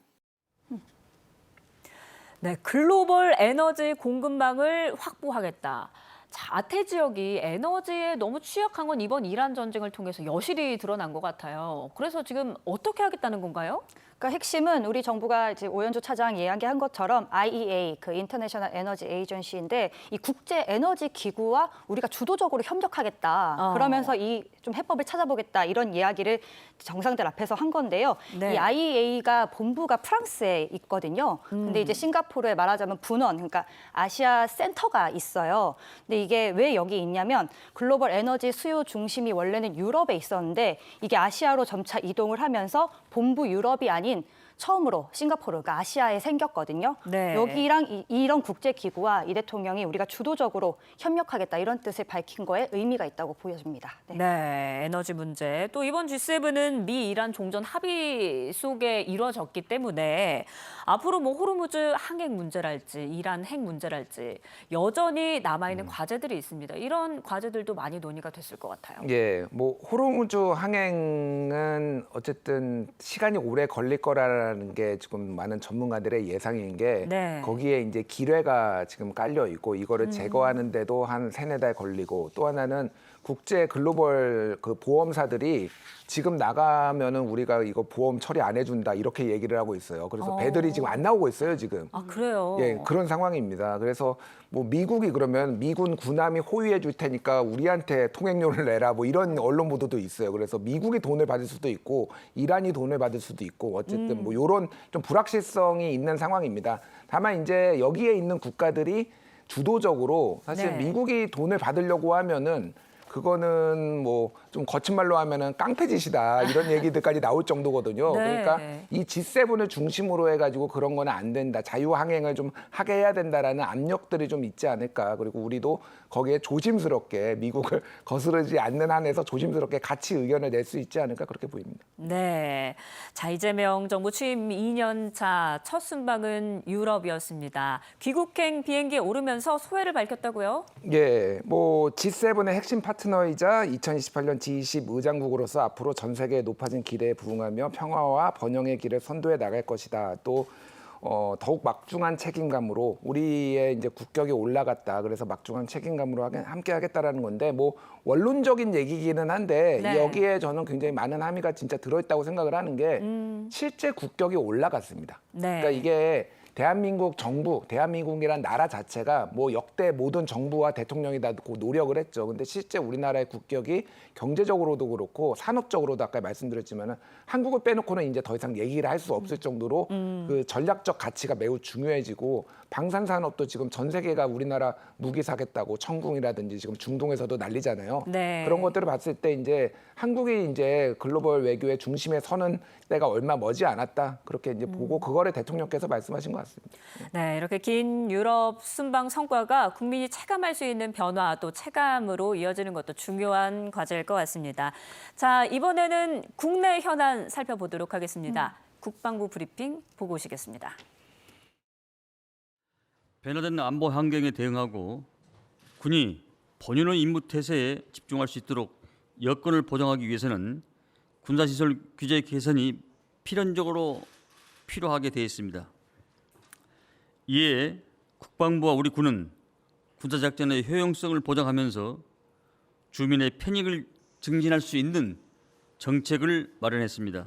[SPEAKER 1] 네, 글로벌 에너지 공급망을 확보하겠다. 자, 아태 지역이 에너지에 너무 취약한 건 이번 이란 전쟁을 통해서 여실히 드러난 것 같아요. 그래서 지금 어떻게 하겠다는 건가요?
[SPEAKER 3] 그러니까 핵심은 우리 정부가 이제 오연주 차장 이야기한 것처럼 IEA, 그 인터내셔널 에너지 에이전시인데 이 국제 에너지 기구와 우리가 주도적으로 협력하겠다. 그러면서 이 좀 해법을 찾아보겠다 이런 이야기를 정상들 앞에서 한 건데요.
[SPEAKER 1] 네.
[SPEAKER 3] 이 IEA가 본부가 프랑스에 있거든요. 근데 이제 싱가포르에 말하자면 분원, 그러니까 아시아 센터가 있어요. 근데 이게 왜 여기 있냐면 글로벌 에너지 수요 중심이 원래는 유럽에 있었는데 이게 아시아로 점차 이동을 하면서 본부 유럽이 아닌 처음으로 싱가포르가 아시아에 생겼거든요.
[SPEAKER 1] 네.
[SPEAKER 3] 여기랑 이런 국제기구와 이 대통령이 우리가 주도적으로 협력하겠다 이런 뜻을 밝힌 거에 의미가 있다고 보여집니다. 네.
[SPEAKER 1] 네, 에너지 문제. 또 이번 G7은 미 이란 종전 합의 속에 이루어졌기 때문에 앞으로 뭐 호르무즈 항행 문제랄지 이란 핵 문제랄지 여전히 남아있는 과제들이 있습니다. 이런 과제들도 많이 논의가 됐을 것 같아요.
[SPEAKER 5] 예, 뭐 호르무즈 항행은 어쨌든 시간이 오래 걸릴 거라는 게 지금 많은 전문가들의 예상인 게
[SPEAKER 1] 네.
[SPEAKER 5] 거기에 이제 기뢰가 지금 깔려 있고 이거를 제거하는데도 한 3-4달 걸리고 또 하나는 국제 글로벌 그 보험사들이 지금 나가면은 우리가 이거 보험 처리 안 해준다 이렇게 얘기를 하고 있어요. 그래서 배들이 지금 안 나오고 있어요, 지금.
[SPEAKER 1] 아, 그래요?
[SPEAKER 5] 예, 그런 상황입니다. 그래서 뭐 미국이 그러면 미군 군함이 호위해 줄 테니까 우리한테 통행료를 내라 뭐 이런 언론 보도도 있어요. 그래서 미국이 돈을 받을 수도 있고 이란이 돈을 받을 수도 있고 어쨌든 뭐 이런 좀 불확실성이 있는 상황입니다. 다만 이제 여기에 있는 국가들이 주도적으로 사실
[SPEAKER 1] 네.
[SPEAKER 5] 미국이 돈을 받으려고 하면은 그거는 뭐 좀 거친 말로 하면은 깡패짓이다 이런 얘기들까지 나올 정도거든요.
[SPEAKER 1] 네.
[SPEAKER 5] 그러니까 이 G7을 중심으로 해가지고 그런 거는 안 된다. 자유항행을 좀 하게 해야 된다라는 압력들이 좀 있지 않을까. 그리고 우리도 거기에 조심스럽게 미국을 거스르지 않는 한에서 조심스럽게 같이 의견을 낼 수 있지 않을까 그렇게 보입니다.
[SPEAKER 1] 네. 자, 이재명 정부 취임 2년 차 첫 순방은 유럽이었습니다. 귀국행 비행기에 오르면서 소회를 밝혔다고요?
[SPEAKER 5] 예, 뭐 G7의 핵심 파트너이자 2028년 G20 의장국으로서 앞으로 전 세계의 높아진 기대에 부응하며 평화와 번영의 길을 선도해 나갈 것이다. 또 더욱 막중한 책임감으로 우리의 이제 국격이 올라갔다. 그래서 막중한 책임감으로 함께 하겠다라는 건데 뭐 원론적인 얘기기는 한데
[SPEAKER 1] 네.
[SPEAKER 5] 여기에 저는 굉장히 많은 함의가 진짜 들어있다고 생각을 하는 게 실제 국격이 올라갔습니다.
[SPEAKER 1] 네.
[SPEAKER 5] 그러니까 이게 대한민국 정부, 대한민국이란 나라 자체가 뭐 역대 모든 정부와 대통령이 다 노력을 했죠. 근데 실제 우리나라의 국격이 경제적으로도 그렇고 산업적으로도 아까 말씀드렸지만은 한국을 빼놓고는 이제 더 이상 얘기를 할 수 없을 정도로 그 전략적 가치가 매우 중요해지고 방산 산업도 지금 전 세계가 우리나라 무기 사겠다고 천궁이라든지 지금 중동에서도 난리잖아요.
[SPEAKER 1] 네.
[SPEAKER 5] 그런 것들을 봤을 때 이제 한국이 이제 글로벌 외교의 중심에 서는 때가 얼마 머지 않았다. 그렇게 이제 보고 그거를 대통령께서 말씀하신 것 같습니다.
[SPEAKER 1] 네, 이렇게 긴 유럽 순방 성과가 국민이 체감할 수 있는 변화 또 체감으로 이어지는 것도 중요한 과제일 것 같습니다. 자, 이번에는 국내 현안 살펴보도록 하겠습니다. 국방부 브리핑 보고 오시겠습니다.
[SPEAKER 9] 변화된 안보 환경에 대응하고 군이 본연의 임무 태세에 집중할 수 있도록 여건을 보장하기 위해서는 군사시설 규제 개선이 필연적으로 필요하게 되어 있습니다. 이에 국방부와 우리 군은 군사작전의 효용성을 보장하면서 주민의 편익을 증진할 수 있는 정책을 마련했습니다.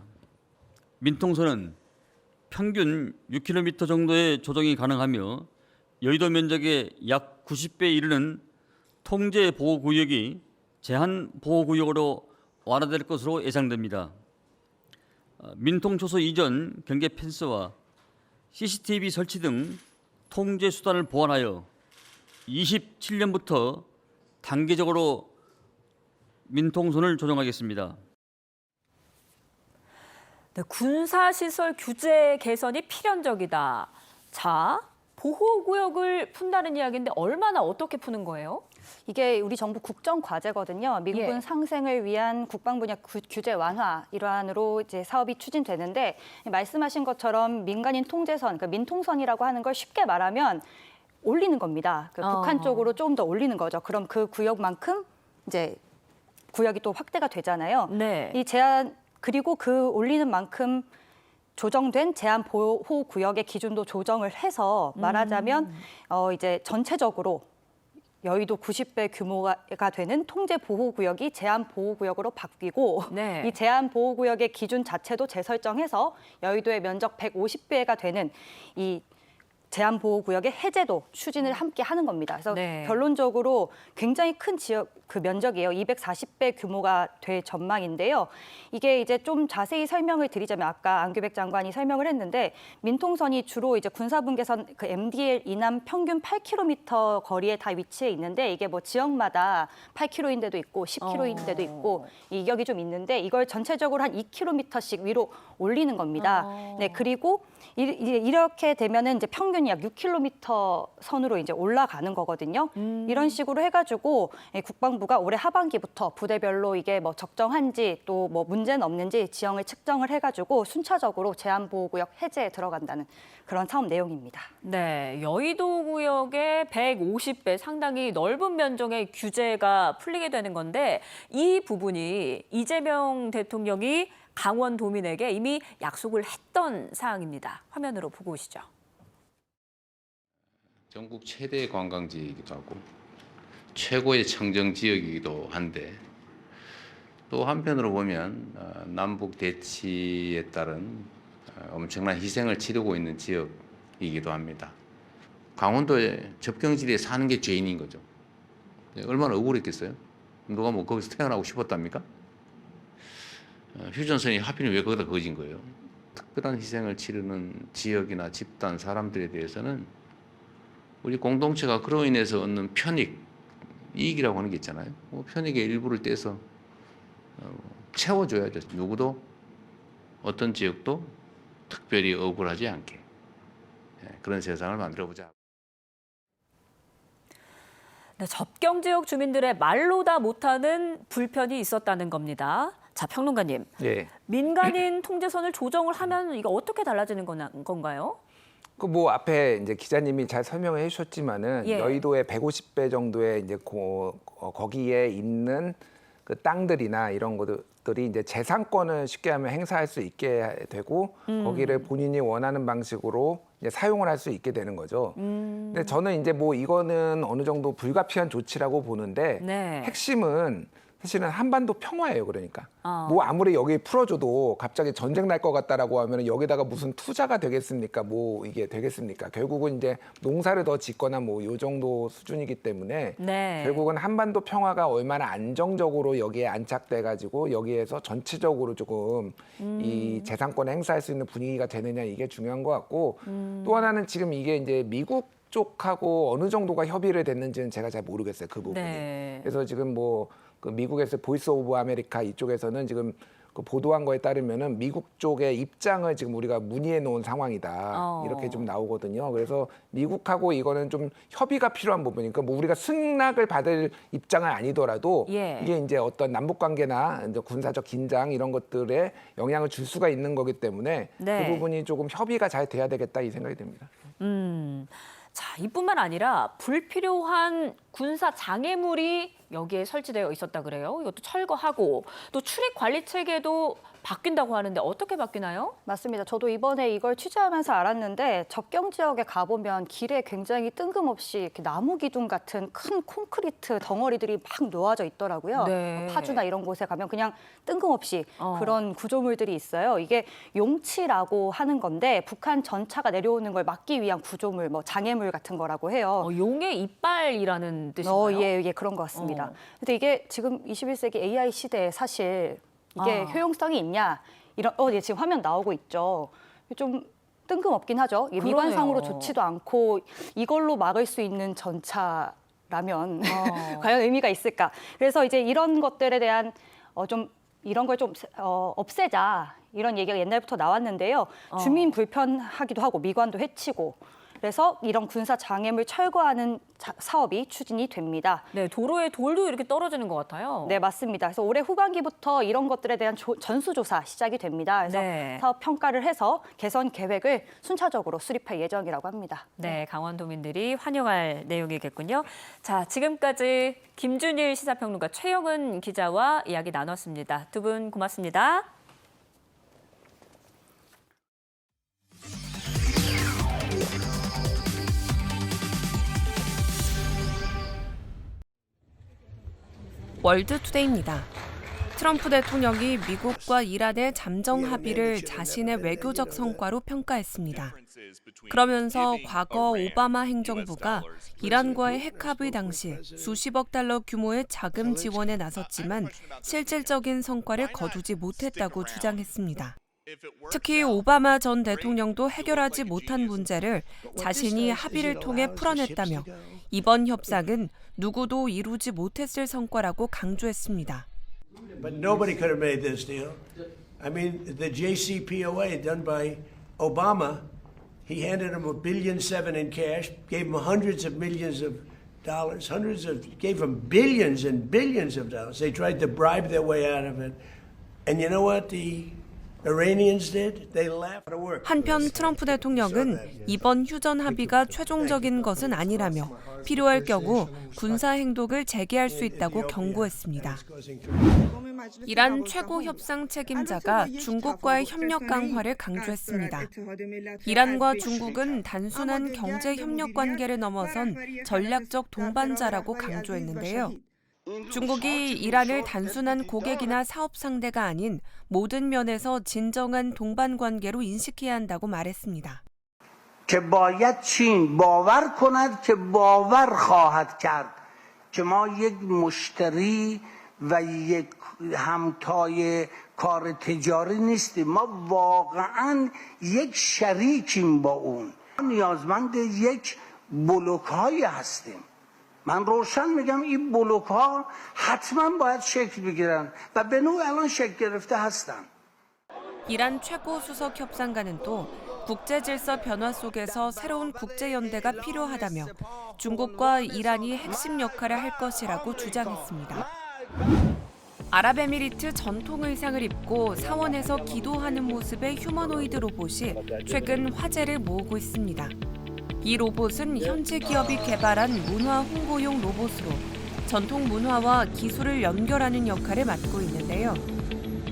[SPEAKER 9] 민통선은 평균 6km 정도의 조정이 가능하며 여의도 면적의 약 90배에 이르는 통제 보호구역이 제한 보호구역으로 완화될 것으로 예상됩니다. 민통초소 이전 경계 펜스와 CCTV 설치 등 통제 수단을 보완하여 27년부터 단계적으로 민통선을 조정하겠습니다.
[SPEAKER 1] 네, 군사시설 규제 개선이 필연적이다. 자, 보호구역을 푼다는 이야기인데 얼마나 어떻게 푸는 거예요?
[SPEAKER 3] 이게 우리 정부 국정 과제거든요. 미국은
[SPEAKER 1] 예.
[SPEAKER 3] 상생을 위한 국방 분야 규제 완화 일환으로 이제 사업이 추진되는데 말씀하신 것처럼 민간인 통제선, 그러니까 민통선이라고 하는 걸 쉽게 말하면 올리는 겁니다. 그 북한 쪽으로 조금 더 올리는 거죠. 그럼 그 구역만큼 이제 구역이 또 확대가 되잖아요.
[SPEAKER 1] 네.
[SPEAKER 3] 이 제한 그리고 그 올리는 만큼 조정된 제한 보호 구역의 기준도 조정을 해서 말하자면 이제 전체적으로 여의도 90배 규모가 되는 통제 보호 구역이 제한 보호 구역으로 바뀌고
[SPEAKER 1] 네.
[SPEAKER 3] 이 제한 보호 구역의 기준 자체도 재설정해서 여의도의 면적 150배가 되는 이 제한보호구역의 해제도 추진을 함께 하는 겁니다. 그래서
[SPEAKER 1] 네.
[SPEAKER 3] 결론적으로 굉장히 큰 지역 그 면적이에요. 240배 규모가 될 전망인데요. 이게 이제 좀 자세히 설명을 드리자면 아까 안규백 장관이 설명을 했는데 민통선이 주로 이제 군사분계선 그 MDL 이남 평균 8km 거리에 다 위치해 있는데 이게 뭐 지역마다 8km인 데도 있고 10km인 데도 있고 이격이 좀 있는데 이걸 전체적으로 한 2km씩 위로 올리는 겁니다. 네, 그리고 이렇게 되면은 이제 평균이 약 6km 선으로 이제 올라가는 거거든요. 이런 식으로 해가지고 국방부가 올해 하반기부터 부대별로 이게 뭐 적정한지 또 뭐 문제는 없는지 지형을 측정을 해가지고 순차적으로 제한보호구역 해제에 들어간다는 그런 사업 내용입니다.
[SPEAKER 1] 네, 여의도 구역의 150배 상당히 넓은 면적의 규제가 풀리게 되는 건데 이 부분이 이재명 대통령이 강원도민에게 이미 약속을 했던 사항입니다. 화면으로 보고 오시죠.
[SPEAKER 10] 전국 최대 관광지이기도 하고 최고의 청정 지역이기도 한데 또 한편으로 보면 남북 대치에 따른 엄청난 희생을 치르고 있는 지역이기도 합니다. 강원도의 접경지대에 사는 게 죄인인 거죠. 얼마나 억울했겠어요? 누가 뭐 거기서 태어나고 싶었답니까? 휴전선이 하필이면 왜 거기다 그어진 거예요? 특별한 희생을 치르는 지역이나 집단, 사람들에 대해서는 우리 공동체가 그로 인해서 얻는 편익, 이익이라고 하는 게 있잖아요. 뭐 편익의 일부를 떼서 채워줘야죠. 누구도 어떤 지역도 특별히 억울하지 않게 그런 세상을 만들어보자.
[SPEAKER 1] 네, 접경 지역 주민들의 말로 다 못하는 불편이 있었다는 겁니다. 자, 평론가님.
[SPEAKER 5] 예.
[SPEAKER 1] 민간인 통제선을 조정을 하면 이거 어떻게 달라지는 건가요?
[SPEAKER 5] 그 뭐 앞에 이제 기자님이 잘 설명을 해주셨지만은
[SPEAKER 1] 예.
[SPEAKER 5] 여의도의 150배 정도의 이제 거기에 있는 그 땅들이나 이런 것들이 이제 재산권을 쉽게 하면 행사할 수 있게 되고 거기를 본인이 원하는 방식으로 이제 사용을 할 수 있게 되는 거죠. 근데 저는 이제 뭐 이거는 어느 정도 불가피한 조치라고 보는데
[SPEAKER 1] 네.
[SPEAKER 5] 핵심은 사실은 한반도 평화예요. 그러니까 뭐 아무리 여기 풀어줘도 갑자기 전쟁 날 것 같다라고 하면 여기다가 무슨 투자가 되겠습니까? 뭐 이게 되겠습니까? 결국은 이제 농사를 더 짓거나 뭐 요 정도 수준이기 때문에
[SPEAKER 1] 네.
[SPEAKER 5] 결국은 한반도 평화가 얼마나 안정적으로 여기에 안착돼 가지고 여기에서 전체적으로 조금 이 재산권을 행사할 수 있는 분위기가 되느냐 이게 중요한 것 같고 또 하나는 지금 이게 이제 미국 쪽하고 어느 정도가 협의를 됐는지는 제가 잘 모르겠어요. 그 부분이.
[SPEAKER 1] 네.
[SPEAKER 5] 그래서 지금 뭐 그 미국에서 보이스 오브 아메리카 이쪽에서는 지금 그 보도한 거에 따르면은 미국 쪽의 입장을 지금 우리가 문의해 놓은 상황이다. 이렇게 좀 나오거든요. 그래서 미국하고 이거는 좀 협의가 필요한 부분이니까 뭐 우리가 승낙을 받을 입장은 아니더라도
[SPEAKER 1] 예.
[SPEAKER 5] 이게 이제 어떤 남북 관계나 이제 군사적 긴장 이런 것들에 영향을 줄 수가 있는 거기 때문에
[SPEAKER 1] 네.
[SPEAKER 5] 그 부분이 조금 협의가 잘 돼야 되겠다 이 생각이 듭니다.
[SPEAKER 1] 자, 이뿐만 아니라 불필요한 군사 장애물이 여기에 설치되어 있었다 그래요. 이것도 철거하고 또 출입 관리 체계도 바뀐다고 하는데 어떻게 바뀌나요?
[SPEAKER 3] 맞습니다. 저도 이번에 이걸 취재하면서 알았는데 접경 지역에 가보면 길에 굉장히 뜬금없이 이렇게 나무 기둥 같은 큰 콘크리트 덩어리들이 막 놓아져 있더라고요.
[SPEAKER 1] 네.
[SPEAKER 3] 파주나 이런 곳에 가면 그냥 뜬금없이 그런 구조물들이 있어요. 이게 용치라고 하는 건데 북한 전차가 내려오는 걸 막기 위한 구조물, 뭐 장애물 같은 거라고 해요.
[SPEAKER 1] 용의 이빨이라는 뜻인가요?
[SPEAKER 3] 예, 그런 것 같습니다. 근데 이게 지금 21세기 AI 시대에 사실 이게 효용성이 있냐? 이런 예, 지금 화면 나오고 있죠. 좀 뜬금없긴 하죠. 이게 미관상으로 좋지도 않고 이걸로 막을 수 있는 전차라면 과연 의미가 있을까? 그래서 이제 이런 것들에 대한 좀 이런 걸 좀 없애자 이런 얘기가 옛날부터 나왔는데요. 주민 불편하기도 하고 미관도 해치고 그래서 이런 군사 장애물 철거하는 사업이 추진이 됩니다.
[SPEAKER 1] 네, 도로에 돌도 이렇게 떨어지는 것 같아요.
[SPEAKER 3] 네, 맞습니다. 그래서 올해 후반기부터 이런 것들에 대한 전수조사 시작이 됩니다. 그래서
[SPEAKER 1] 네.
[SPEAKER 3] 사업 평가를 해서 개선 계획을 순차적으로 수립할 예정이라고 합니다.
[SPEAKER 1] 네, 강원도민들이 환영할 내용이겠군요. 자, 지금까지 김준일 시사평론가 최영은 기자와 이야기 나눴습니다. 두 분 고맙습니다.
[SPEAKER 11] 월드투데이입니다. 트럼프 대통령이 미국과 이란의 잠정 합의를 자신의 외교적 성과로 평가했습니다. 그러면서 과거 오바마 행정부가 이란과의 핵 합의 당시 수십억 달러 규모의 자금 지원에 나섰지만 실질적인 성과를 거두지 못했다고 주장했습니다. 특히 오바마 전 대통령도 해결하지 못한 문제를 자신이 합의를 통해 풀어냈다며 이번 협상은 누구도 이루지 못했을 성과라고 강조했습니다.
[SPEAKER 12] But nobody could have made this deal. I mean, the JCPOA done by Obama, he handed him $1.7 billion in cash, gave him hundreds of millions of dollars, gave him billions and billions of dollars. They tried to bribe their way out of it. And you know what the Iranians did? They laughed at work.
[SPEAKER 11] 한편 트럼프 대통령은 이번 휴전 합의가 최종적인 것은 아니라며 필요할 경우 군사 행동을 재개할 수 있다고 경고했습니다. 이란 최고 협상 책임자가 중국과의 협력 강화를 강조했습니다. 이란과 중국은 단순한 경제 협력 관계를 넘어선 전략적 동반자라고 강조했는데요. 중국이 이란을 단순한 고객이나 사업 상대가 아닌 모든 면에서 진정한 동반 관계로 인식해야 한다고 말했습니다.
[SPEAKER 13] که باید چین باور کند که باور خواهد کرد که ما یک مشتری و یک همتای کار تجاری نیستیم ما واقعا یک شریکیم با اون نیازمند یک بلوک‌هایی هستیم من روشن میگم این بلوک‌ها حتما باید شکل بگیرن و به نوع الان شکل گرفته هستن
[SPEAKER 11] 이란 최고 수석 협상가는 또 국제 질서 변화 속에서 새로운 국제 연대가 필요하다며 중국과 이란이 핵심 역할을 할 것이라고 주장했습니다. 아랍에미리트 전통 의상을 입고 사원에서 기도하는 모습의 휴머노이드 로봇이 최근 화제를 모으고 있습니다. 이 로봇은 현지 기업이 개발한 문화 홍보용 로봇으로 전통 문화와 기술을 연결하는 역할을 맡고 있는데요.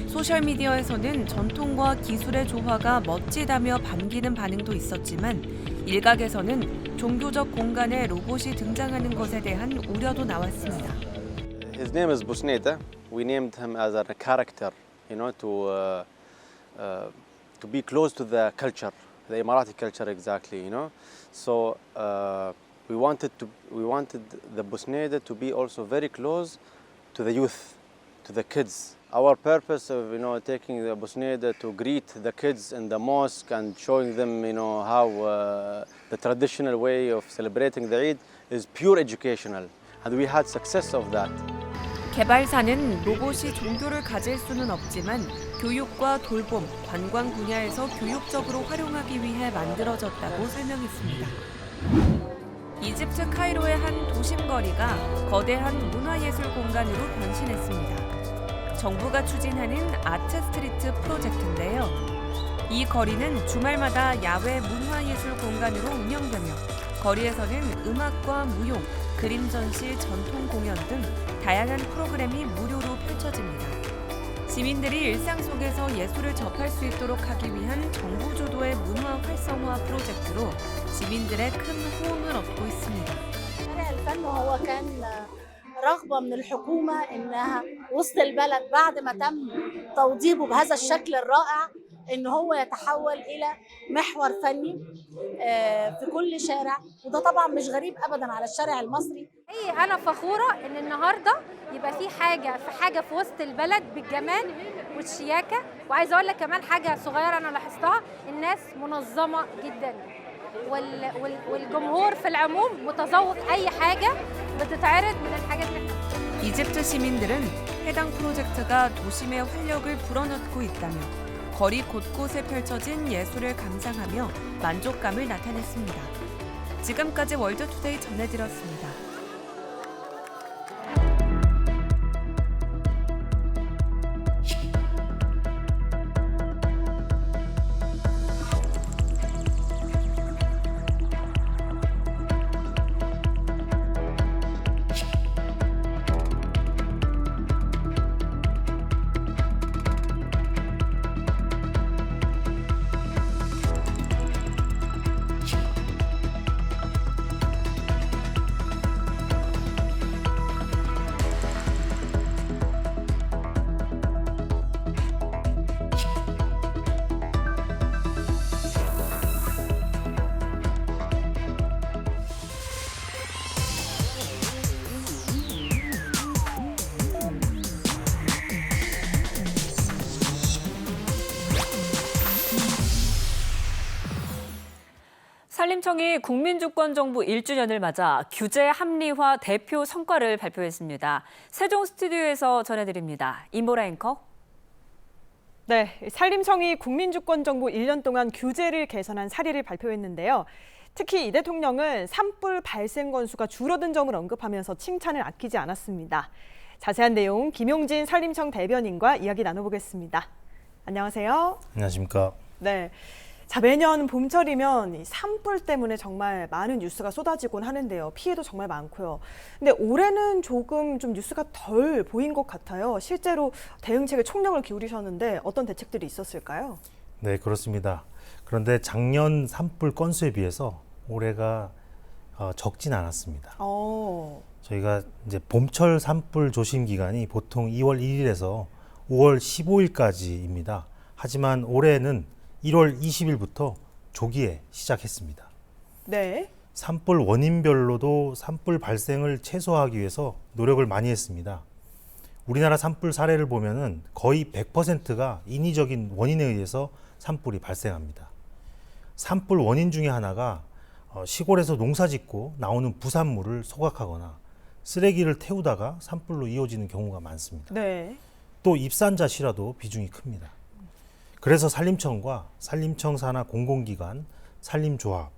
[SPEAKER 11] 소셜미디어에서는 전통과 기술의 조화가 멋지다며 반기는 반응도 있었지만 일각에서는 종교적 공간에 로봇이 등장하는 것에 대한 우려도 나왔습니다.
[SPEAKER 14] His name is Busneda. We named him as a character, to be close to the culture, the Emirati culture exactly, So we wanted the Busneda to be also very close to the youth, to the kids. Our purpose of taking the Busneda to greet the kids in the mosque and showing them how the traditional way of celebrating the Eid is pure educational, and we had success of that.
[SPEAKER 11] 개발사는 로봇이 종교를 가질 수는 없지만 교육과 돌봄, 관광 분야에서 교육적으로 활용하기 위해 만들어졌다고 설명했습니다. 이집트 카이로의 한 도심 거리가 거대한 문화예술 공간으로 변신했습니다. 정부가 추진하는 아트 스트리트 프로젝트인데요. 이 거리는 주말마다 야외 문화예술 공간으로 운영되며 거리에서는 음악과 무용, 그림 전시, 전통 공연 등 다양한 프로그램이 무료로 펼쳐집니다. 시민들이 일상 속에서 예술을 접할 수 있도록 하기 위한 정부 주도의 문화 활성화 프로젝트로 시민들의 큰 호응을 얻고 있습니다.
[SPEAKER 15] رغبة من الحكومة إنها وسط البلد بعد ما تم توضيبه بهذا الشكل الرائع إن هو يتحول إلى محور فني في كل شارع وده طبعا مش غريب أبدا على الشارع المصري.
[SPEAKER 16] أنا فخورة إن النهاردة يبقى في حاجة في وسط البلد بالجمال والشياكة وعايزة أقول لك كمان حاجة صغيرة أنا لاحظتها الناس منظمة جدا والجمهور في العموم متذوق أي حاجة بتتعرض من الحاجات اللي
[SPEAKER 11] 이집트 시민들은 해당 프로젝트가 도심의 활력을 불어넣고 있다며 거리 곳곳에 펼쳐진 예술을 감상하며 만족감을 나타냈습니다. 지금까지 월드투데이 전해드렸습니다.
[SPEAKER 1] 산림청이 국민주권정부 1주년을 맞아 규제 합리화 대표 성과를 발표했습니다. 세종 스튜디오에서 전해드립니다. 임보라 앵커.
[SPEAKER 17] 네, 산림청이 국민주권정부 1년 동안 규제를 개선한 사례를 발표했는데요. 특히 이 대통령은 산불 발생 건수가 줄어든 점을 언급하면서 칭찬을 아끼지 않았습니다. 자세한 내용 김용진 산림청 대변인과 이야기 나눠보겠습니다. 안녕하세요.
[SPEAKER 18] 안녕하십니까.
[SPEAKER 17] 네. 자, 매년 봄철이면 이 산불 때문에 정말 많은 뉴스가 쏟아지곤 하는데요. 피해도 정말 많고요. 근데 올해는 조금 좀 뉴스가 덜 보인 것 같아요. 실제로 대응책에 총력을 기울이셨는데 어떤 대책들이 있었을까요?
[SPEAKER 18] 네, 그렇습니다. 그런데 작년 산불 건수에 비해서 올해가 적진 않았습니다. 저희가 이제 봄철 산불 조심 기간이 보통 2월 1일에서 5월 15일까지입니다. 하지만 올해는 1월 20일부터 조기에 시작했습니다.
[SPEAKER 17] 네.
[SPEAKER 18] 산불 원인별로도 산불 발생을 최소화하기 위해서 노력을 많이 했습니다. 우리나라 산불 사례를 보면은 거의 100%가 인위적인 원인에 의해서 산불이 발생합니다. 산불 원인 중에 하나가 시골에서 농사 짓고 나오는 부산물을 소각하거나 쓰레기를 태우다가 산불로 이어지는 경우가 많습니다.
[SPEAKER 17] 네.
[SPEAKER 18] 또 입산자 실화도 비중이 큽니다. 그래서 산림청과 산림청 산하 공공기관, 산림조합,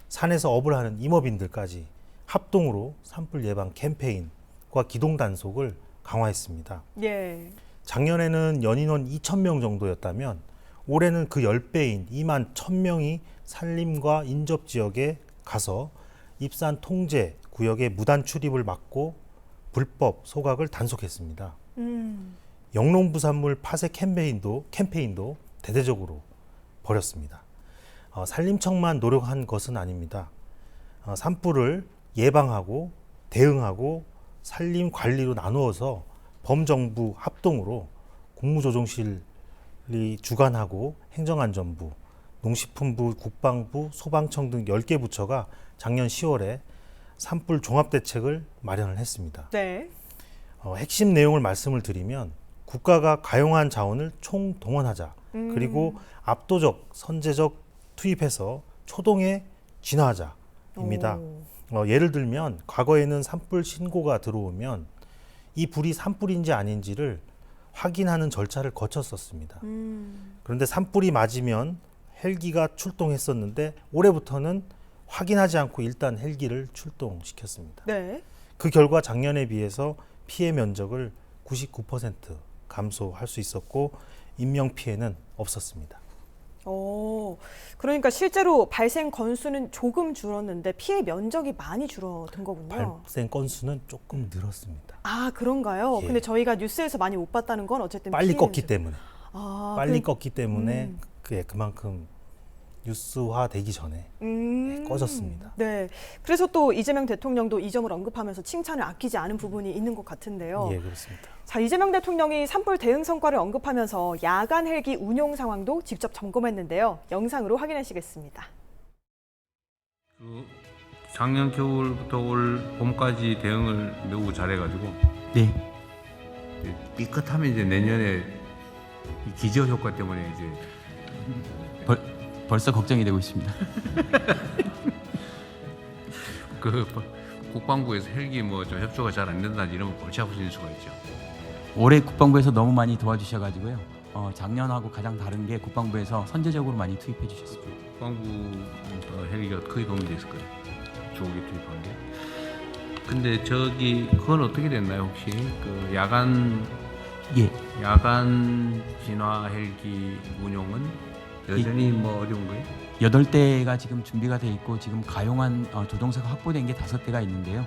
[SPEAKER 18] 산에서 업을 하는 임업인들까지 합동으로 산불 예방 캠페인과 기동 단속을 강화했습니다.
[SPEAKER 17] 예.
[SPEAKER 18] 작년에는 연인원 2,000명 정도였다면 올해는 그 10배인 2만 1,000명이 산림과 인접 지역에 가서 입산 통제 구역의 무단 출입을 막고 불법 소각을 단속했습니다. 영농부산물 파쇄 캠페인도 대대적으로 벌였습니다. 산림청만 노력한 것은 아닙니다. 산불을 예방하고 대응하고 산림 관리로 나누어서 범정부 합동으로 국무조정실이 주관하고 행정안전부, 농식품부, 국방부, 소방청 등 10개 부처가 작년 10월에 산불 종합대책을 마련을 했습니다.
[SPEAKER 17] 네.
[SPEAKER 18] 핵심 내용을 말씀을 드리면 국가가 가용한 자원을 총동원하자. 그리고 압도적, 선제적 투입해서 초동에 진화하자입니다. 예를 들면 과거에는 산불 신고가 들어오면 이 불이 산불인지 아닌지를 확인하는 절차를 거쳤었습니다. 그런데 산불이 맞으면 헬기가 출동했었는데 올해부터는 확인하지 않고 일단 헬기를 출동시켰습니다.
[SPEAKER 17] 네.
[SPEAKER 18] 그 결과 작년에 비해서 피해 면적을 99% 감소할 수 있었고 인명 피해는 없었습니다.
[SPEAKER 17] 그러니까 실제로 발생 건수는 조금 줄었는데 피해 면적이 많이 줄어든 거군요.
[SPEAKER 18] 발생 건수는 조금 늘었습니다.
[SPEAKER 17] 아, 그런가요?
[SPEAKER 18] 예.
[SPEAKER 17] 근데 저희가 뉴스에서 많이 못 봤다는 건 어쨌든
[SPEAKER 18] 빨리 껐기 때문에. 빨리
[SPEAKER 17] 그-
[SPEAKER 18] 껐기 때문에 그만큼 뉴스화되기 전에 꺼졌습니다.
[SPEAKER 17] 네. 그래서 또 이재명 대통령도 이 점을 언급하면서 칭찬을 아끼지 않은 부분이 있는 것 같은데요.
[SPEAKER 18] 예, 그렇습니다.
[SPEAKER 17] 자, 이재명 대통령이 산불 대응 성과를 언급하면서 야간 헬기 운용 상황도 직접 점검했는데요. 영상으로 확인하시겠습니다.
[SPEAKER 10] 작년 겨울부터 올 봄까지 대응을 매우 잘해가지고
[SPEAKER 9] 네.
[SPEAKER 10] 삐끗하면 이제 내년에 이 기저 효과 때문에 이제
[SPEAKER 9] 벌써 걱정이 되고 있습니다.
[SPEAKER 10] 그 국방부에서 헬기 뭐 좀 협조가 잘 안 된다 이러면 골치 아프실 수가 있죠.
[SPEAKER 9] 올해 국방부에서 너무 많이 도와주셔가지고요. 작년하고 가장 다른 게 국방부에서 선제적으로 많이 투입해 주셨습니다.
[SPEAKER 10] 국방부 헬기가 크게 도움이 됐을 거예요. 조기 투입한 게. 근데 그건 어떻게 됐나요 혹시? 그 야간 진화 헬기 운용은 여전히 뭐 어려운 거예요?
[SPEAKER 9] 8대가 지금 준비가 돼 있고 지금 가용한 조종사가 확보된 게 5대가 있는데요.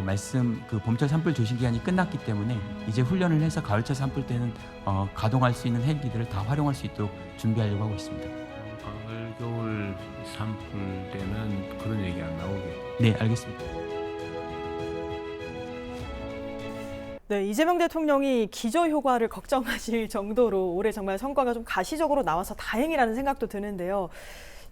[SPEAKER 9] 말씀 그 봄철 산불 조심 기간이 끝났기 때문에 이제 훈련을 해서 가을철 산불 때는 가동할 수 있는 헬기들을 다 활용할 수 있도록 준비하려고 하고 있습니다.
[SPEAKER 10] 가을 겨울 산불 때는 그런 얘기 안 나오게.
[SPEAKER 9] 네, 알겠습니다.
[SPEAKER 17] 네, 이재명 대통령이 기저 효과를 걱정하실 정도로 올해 정말 성과가 좀 가시적으로 나와서 다행이라는 생각도 드는데요.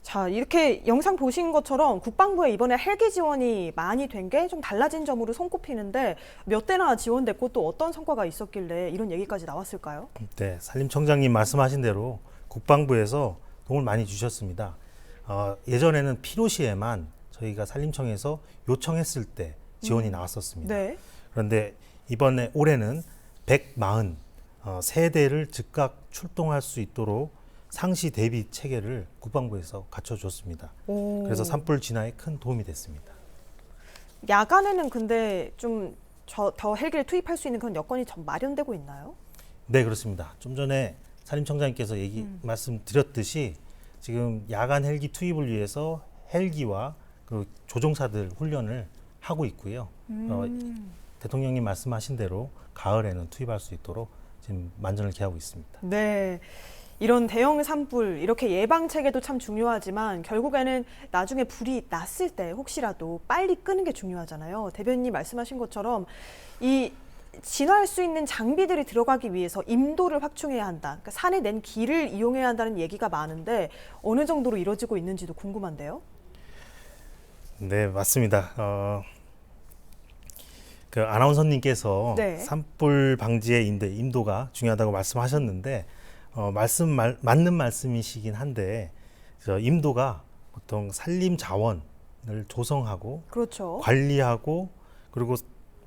[SPEAKER 17] 자, 이렇게 영상 보신 것처럼 국방부에 이번에 헬기 지원이 많이 된 게 좀 달라진 점으로 손꼽히는데 몇 대나 지원됐고 또 어떤 성과가 있었길래 이런 얘기까지 나왔을까요?
[SPEAKER 18] 네, 산림청장님 말씀하신 대로 국방부에서 도움을 많이 주셨습니다. 예전에는 필요시에만 저희가 산림청에서 요청했을 때 지원이 나왔었습니다.
[SPEAKER 17] 네.
[SPEAKER 18] 그런데 이번에 올해는 143대를 즉각 출동할 수 있도록 상시 대비 체계를 국방부에서 갖춰줬습니다.
[SPEAKER 17] 오.
[SPEAKER 18] 그래서 산불 진화에 큰 도움이 됐습니다.
[SPEAKER 17] 야간에는 근데 좀 더 헬기를 투입할 수 있는 그런 여건이 좀 마련되고 있나요?
[SPEAKER 18] 네, 그렇습니다. 좀 전에 산림청장님께서 말씀드렸듯이 지금 야간 헬기 투입을 위해서 헬기와 그 조종사들 훈련을 하고 있고요. 대통령님 말씀하신 대로 가을에는 투입할 수 있도록 지금 만전을 기하고 있습니다.
[SPEAKER 17] 네. 이런 대형 산불, 이렇게 예방 체계도 참 중요하지만 결국에는 나중에 불이 났을 때 혹시라도 빨리 끄는 게 중요하잖아요. 대변인님 말씀하신 것처럼 이 진화할 수 있는 장비들이 들어가기 위해서 임도를 확충해야 한다. 그러니까 산에 낸 길을 이용해야 한다는 얘기가 많은데 어느 정도로 이루어지고 있는지도 궁금한데요.
[SPEAKER 18] 네, 맞습니다. 그 아나운서님께서
[SPEAKER 17] 네.
[SPEAKER 18] 산불 방지의 임도가 중요하다고 말씀하셨는데 맞는 말씀이시긴 한데 임도가 보통 산림 자원을 조성하고
[SPEAKER 17] 그렇죠.
[SPEAKER 18] 관리하고 그리고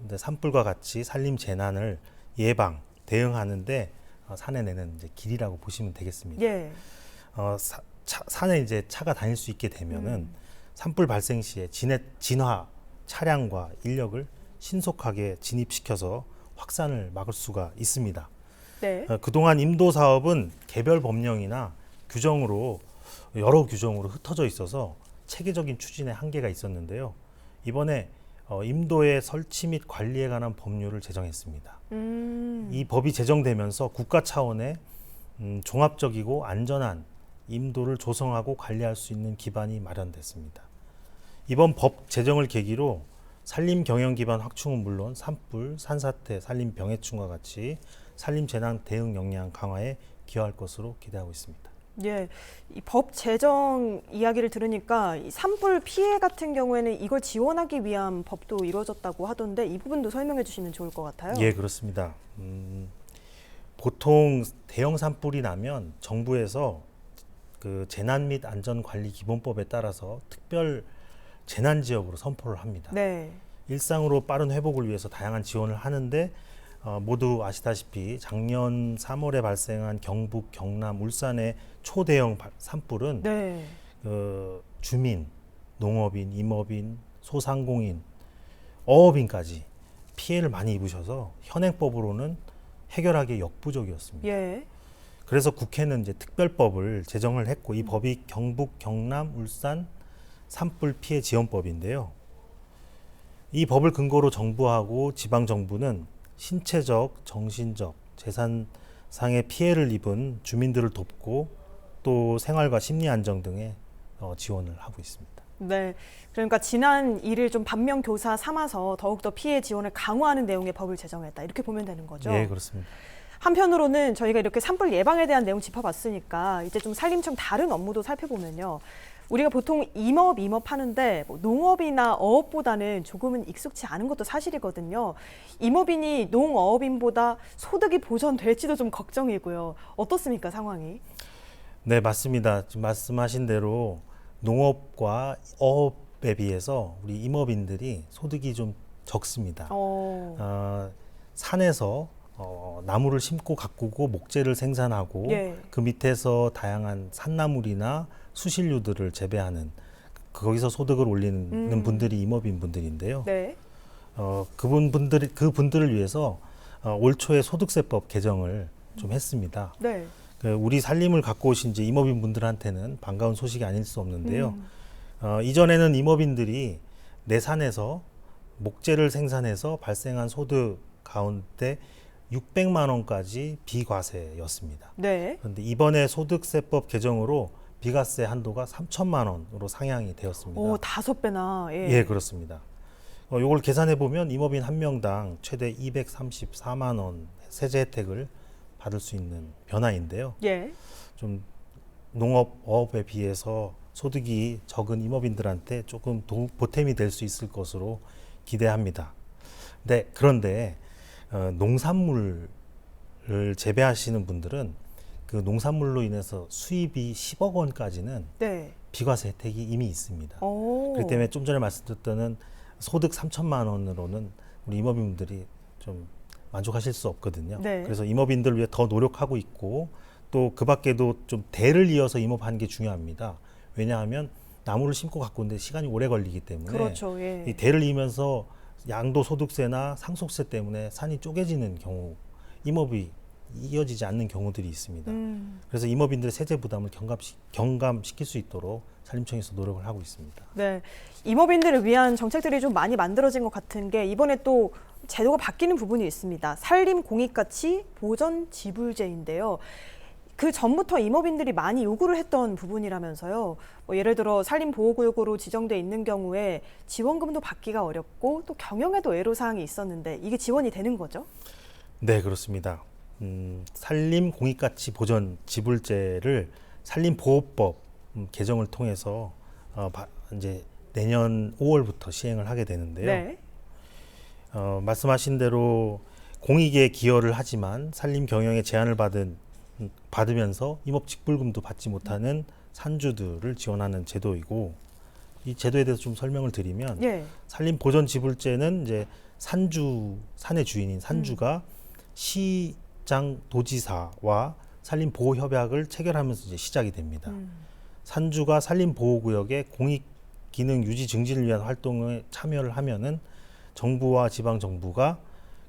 [SPEAKER 18] 이제 산불과 같이 산림 재난을 예방 대응하는데 산에 내는 이제 길이라고 보시면 되겠습니다.
[SPEAKER 17] 예.
[SPEAKER 18] 산에 이제 차가 다닐 수 있게 되면은 산불 발생 시에 진화 차량과 인력을 신속하게 진입시켜서 확산을 막을 수가 있습니다.
[SPEAKER 17] 네.
[SPEAKER 18] 그동안 임도 사업은 개별 법령이나 여러 규정으로 흩어져 있어서 체계적인 추진에 한계가 있었는데요. 이번에 임도의 설치 및 관리에 관한 법률을 제정했습니다. 이 법이 제정되면서 국가 차원의 종합적이고 안전한 임도를 조성하고 관리할 수 있는 기반이 마련됐습니다. 이번 법 제정을 계기로 산림 경영 기반 확충은 물론 산불, 산사태, 산림 병해충과 같이 산림 재난 대응 역량 강화에 기여할 것으로 기대하고 있습니다.
[SPEAKER 17] 예, 이 법 제정 이야기를 들으니까 이 산불 피해 같은 경우에는 이걸 지원하기 위한 법도 이루어졌다고 하던데 이 부분도 설명해 주시면 좋을 것 같아요.
[SPEAKER 18] 예, 그렇습니다. 보통 대형 산불이 나면 정부에서 그 재난 및 안전관리 기본법에 따라서 특별 재난 지역으로 선포를 합니다.
[SPEAKER 17] 네.
[SPEAKER 18] 일상으로 빠른 회복을 위해서 다양한 지원을 하는데 모두 아시다시피 작년 3월에 발생한 경북, 경남, 울산의 초대형 산불은
[SPEAKER 17] 네.
[SPEAKER 18] 주민, 농업인, 임업인, 소상공인, 어업인까지 피해를 많이 입으셔서 현행법으로는 해결하기 역부족이었습니다.
[SPEAKER 17] 예.
[SPEAKER 18] 그래서 국회는 이제 특별법을 제정을 했고 이 법이 경북, 경남, 울산 산불 피해 지원법인데요. 이 법을 근거로 정부하고 지방 정부는 신체적, 정신적, 재산상의 피해를 입은 주민들을 돕고 또 생활과 심리 안정 등의 지원을 하고 있습니다.
[SPEAKER 17] 네, 그러니까 지난 일을 좀 반면 교사 삼아서 더욱더 피해 지원을 강화하는 내용의 법을 제정했다. 이렇게 보면 되는 거죠.
[SPEAKER 18] 네, 그렇습니다.
[SPEAKER 17] 한편으로는 저희가 이렇게 산불 예방에 대한 내용 짚어봤으니까 이제 좀 산림청 다른 업무도 살펴보면요. 우리가 보통 임업 하는데 뭐 농업이나 어업보다는 조금은 익숙치 않은 것도 사실이거든요. 임업인이 농어업인보다 소득이 보전될지도 좀 걱정이고요. 어떻습니까, 상황이?
[SPEAKER 18] 네, 맞습니다. 지금 말씀하신 대로 농업과 어업에 비해서 우리 임업인들이 소득이 좀 적습니다. 산에서 나무를 심고 가꾸고 목재를 생산하고
[SPEAKER 17] 예.
[SPEAKER 18] 그 밑에서 다양한 산나물이나 수신류들을 재배하는 거기서 소득을 올리는 분들이 임업인 분들인데요.
[SPEAKER 17] 네.
[SPEAKER 18] 그분들을 위해서 올 초에 소득세법 개정을 좀 했습니다.
[SPEAKER 17] 네.
[SPEAKER 18] 우리 산림을 갖고 오신 이제 임업인 분들한테는 반가운 소식이 아닐 수 없는데요. 이전에는 임업인들이 내 산에서 목재를 생산해서 발생한 소득 가운데 600만 원까지 비과세였습니다.
[SPEAKER 17] 네.
[SPEAKER 18] 그런데 이번에 소득세법 개정으로 비과세 한도가 3천만 원으로 상향이 되었습니다.
[SPEAKER 17] 오, 5배나. 예,
[SPEAKER 18] 예, 그렇습니다. 이걸 계산해 보면 임업인 한 명당 최대 234만 원 세제 혜택을 받을 수 있는 변화인데요.
[SPEAKER 17] 예.
[SPEAKER 18] 좀 농업, 어업에 비해서 소득이 적은 임업인들한테 조금 보탬이 될 수 있을 것으로 기대합니다. 그런데 농산물을 재배하시는 분들은 그 농산물로 인해서 수입이 10억 원까지는
[SPEAKER 17] 네.
[SPEAKER 18] 비과세 혜택이 이미 있습니다.
[SPEAKER 17] 오.
[SPEAKER 18] 그렇기 때문에 좀 전에 말씀드렸던 소득 3천만 원으로는 우리 임업인분들이 좀 만족하실 수 없거든요.
[SPEAKER 17] 네.
[SPEAKER 18] 그래서 임업인들을 위해 더 노력하고 있고 또 그 밖에도 좀 대를 이어서 임업하는 게 중요합니다. 왜냐하면 나무를 심고 가꾸는데 시간이 오래 걸리기 때문에
[SPEAKER 17] 그렇죠. 예.
[SPEAKER 18] 이 대를 이으면서 양도소득세나 상속세 때문에 산이 쪼개지는 경우, 임업이 이어지지 않는 경우들이 있습니다. 그래서 임업인들의 세제 부담을 경감시킬 수 있도록 산림청에서 노력을 하고 있습니다.
[SPEAKER 17] 네, 임업인들을 위한 정책들이 좀 많이 만들어진 것 같은 게 이번에 또 제도가 바뀌는 부분이 있습니다. 산림공익가치 보전지불제인데요. 그 전부터 임업인들이 많이 요구를 했던 부분이라면서요. 뭐 예를 들어 산림보호구역으로 지정돼 있는 경우에 지원금도 받기가 어렵고 또 경영에도 애로사항이 있었는데 이게 지원이 되는 거죠?
[SPEAKER 18] 네, 그렇습니다. 산림공익가치 보전지불제를 산림보호법 개정을 통해서 이제 내년 5월부터 시행을 하게 되는데요.
[SPEAKER 17] 네.
[SPEAKER 18] 말씀하신 대로 공익에 기여를 하지만 산림 경영에 제한을 받으면서 임업직불금도 받지 못하는 산주들을 지원하는 제도이고, 이 제도에 대해서 좀 설명을 드리면 산림보전지불제는 이제 산의 주인인 산주가 시장 도지사와 산림보호협약을 체결하면서 이제 시작이 됩니다. 산주가 산림보호구역의 공익기능 유지 증진을 위한 활동에 참여를 하면은 정부와 지방정부가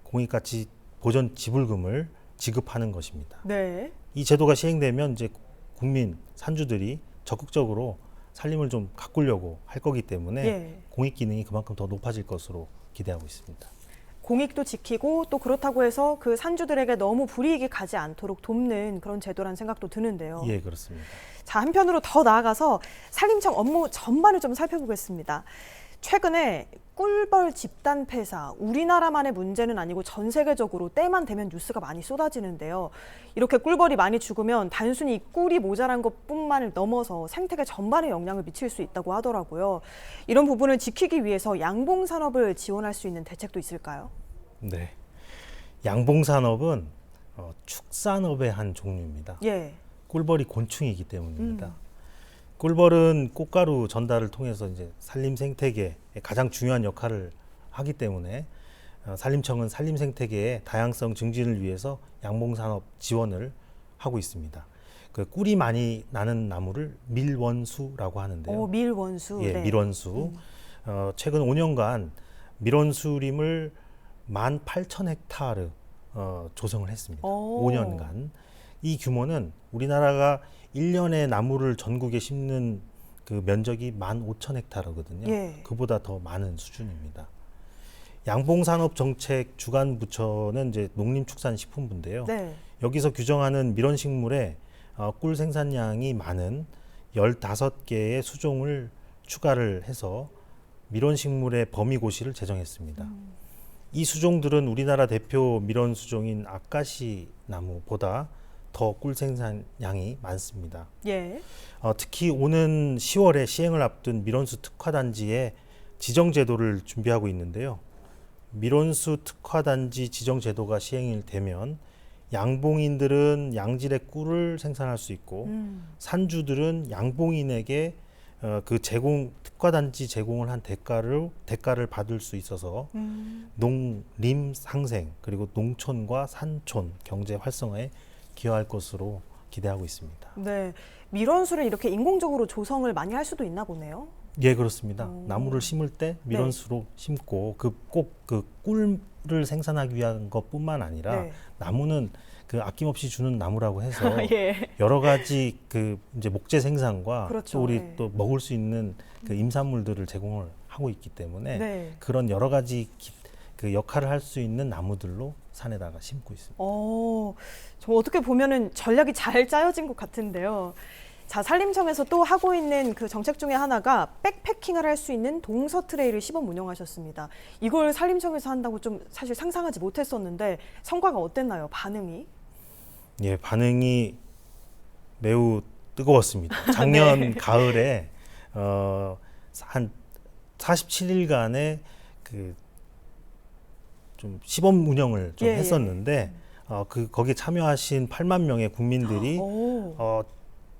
[SPEAKER 18] 공익가치 보전 지불금을 지급하는 것입니다.
[SPEAKER 17] 네.
[SPEAKER 18] 이 제도가 시행되면 이제 국민 산주들이 적극적으로 산림을 좀 가꾸려고 할 거기 때문에 공익 기능이 그만큼 더 높아질 것으로 기대하고 있습니다.
[SPEAKER 17] 공익도 지키고 또 그렇다고 해서 그 산주들에게 너무 불이익이 가지 않도록 돕는 그런 제도라는 생각도 드는데요.
[SPEAKER 18] 예, 그렇습니다.
[SPEAKER 17] 자, 한편으로 더 나아가서 산림청 업무 전반을 좀 살펴보겠습니다. 최근에 꿀벌 집단 폐사, 우리나라만의 문제는 아니고 전 세계적으로 때만 되면 뉴스가 많이 쏟아지는데요. 이렇게 꿀벌이 많이 죽으면 단순히 꿀이 모자란 것뿐만을 넘어서 생태계 전반에 영향을 미칠 수 있다고 하더라고요. 이런 부분을 지키기 위해서 양봉산업을 지원할 수 있는 대책도 있을까요?
[SPEAKER 18] 네, 양봉산업은 축산업의 한 종류입니다.
[SPEAKER 17] 예.
[SPEAKER 18] 꿀벌이 곤충이기 때문입니다. 꿀벌은 꽃가루 전달을 통해서 이제 산림 생태계에 가장 중요한 역할을 하기 때문에 산림청은 산림 생태계의 다양성 증진을 위해서 양봉산업 지원을 하고 있습니다. 그 꿀이 많이 나는 나무를 밀원수라고 하는데요.
[SPEAKER 17] 밀원수.
[SPEAKER 18] 예,
[SPEAKER 17] 네.
[SPEAKER 18] 밀원수. 최근 5년간 밀원수림을 18,000헥타르 조성을 했습니다. 5년간. 이 규모는 우리나라가 1년에 나무를 전국에 심는 그 면적이 15,000헥타르거든요.
[SPEAKER 17] 예.
[SPEAKER 18] 그보다 더 많은 수준입니다. 양봉산업정책 주관 부처는 이제 농림축산식품부인데요.
[SPEAKER 17] 네.
[SPEAKER 18] 여기서 규정하는 밀원식물에 꿀 생산량이 많은 15개의 수종을 추가를 해서 밀원식물의 범위고시를 제정했습니다. 이 수종들은 우리나라 대표 밀원 수종인 아카시 나무보다 더 꿀 생산량이 많습니다.
[SPEAKER 17] 예.
[SPEAKER 18] 특히 오는 10월에 시행을 앞둔 밀원수 특화단지의 지정제도를 준비하고 있는데요. 밀원수 특화단지 지정제도가 시행이 되면 양봉인들은 양질의 꿀을 생산할 수 있고 산주들은 양봉인에게 그 특화단지 제공을 한 대가를 받을 수 있어서 농림 상생 그리고 농촌과 산촌 경제 활성화에 기여할 것으로 기대하고 있습니다.
[SPEAKER 17] 네, 밀원수를 이렇게 인공적으로 조성을 많이 할 수도 있나 보네요.
[SPEAKER 18] 예, 그렇습니다. 나무를 심을 때 밀원수로 심고 꼭 그 꿀을 생산하기 위한 것뿐만 아니라 나무는 그 아낌없이 주는 나무라고 해서 여러 가지 그 이제 목재 생산과 또 우리 또 먹을 수 있는 그 임산물들을 제공을 하고 있기 때문에 그런 여러 가지 그 역할을 할 수 있는 나무들로 산에다가 심고 있습니다.
[SPEAKER 17] 좀 어떻게 보면은 전략이 잘 짜여진 것 같은데요. 자, 산림청에서 또 하고 있는 그 정책 중에 하나가 백패킹을 할 수 있는 동서 트레일을 시범 운영하셨습니다. 이걸 산림청에서 한다고 좀 사실 상상하지 못했었는데 성과가 어땠나요? 반응이?
[SPEAKER 18] 예, 반응이 매우 뜨거웠습니다. 작년 가을에 한 47일간의 그 좀 시범 운영을 좀 했었는데 거기에 참여하신 8만 명의 국민들이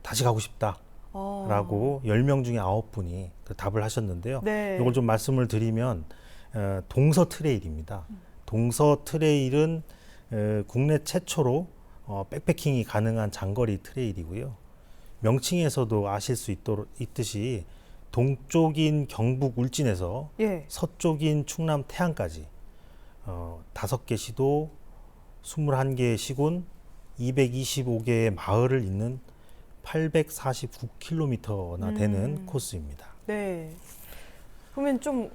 [SPEAKER 18] 다시 가고 싶다. 라고 10명 중에 9분이 그 답을 하셨는데요.
[SPEAKER 17] 네.
[SPEAKER 18] 이걸 좀 말씀을 드리면 동서 트레일입니다. 동서 트레일은 국내 최초로 백패킹이 가능한 장거리 트레일이고요. 명칭에서도 아실 수 있듯이 동쪽인 경북 울진에서
[SPEAKER 17] 예.
[SPEAKER 18] 서쪽인 충남 태안까지 5개 시도 21개의 시군 225개의 마을을 잇는 849km나 되는 코스입니다.
[SPEAKER 17] 네. 그러면 좀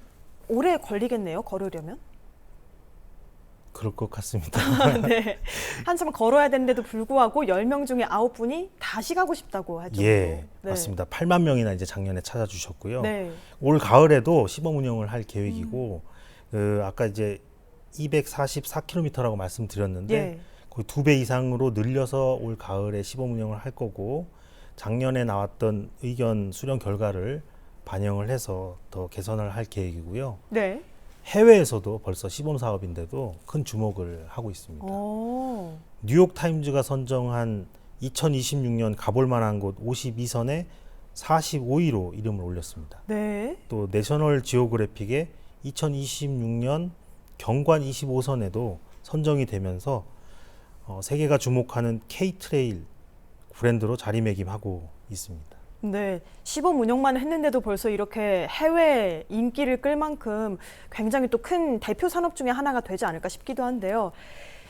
[SPEAKER 17] 오래 걸리겠네요, 걸으려면?
[SPEAKER 18] 그럴 것 같습니다.
[SPEAKER 17] 네. 한참 걸어야 되는데도 불구하고 10명 중에 9분이 다시 가고 싶다고 하죠.
[SPEAKER 18] 예,
[SPEAKER 17] 네.
[SPEAKER 18] 맞습니다. 8만 명이나 이제 작년에 찾아주셨고요.
[SPEAKER 17] 네.
[SPEAKER 18] 올 가을에도 시범 운영을 할 계획이고, 아까 이제 244km라고 말씀드렸는데,
[SPEAKER 17] 예.
[SPEAKER 18] 거의 2배 이상으로 늘려서 올 가을에 시범 운영을 할 거고, 작년에 나왔던 의견 수렴 결과를 반영을 해서 더 개선을 할 계획이고요.
[SPEAKER 17] 네.
[SPEAKER 18] 해외에서도 벌써 시범 사업인데도 큰 주목을 하고 있습니다.
[SPEAKER 17] 오.
[SPEAKER 18] 뉴욕 타임즈가 선정한 2026년 가볼 만한 곳 52선에 45위로 이름을 올렸습니다.
[SPEAKER 17] 네.
[SPEAKER 18] 또 내셔널 지오그래픽의 2026년 경관 25선에도 선정이 되면서 세계가 주목하는 K-트레일 브랜드로 자리매김하고 있습니다.
[SPEAKER 17] 네, 시범 운영만 했는데도 벌써 이렇게 해외 인기를 끌 만큼 굉장히 또 큰 대표 산업 중에 하나가 되지 않을까 싶기도 한데요.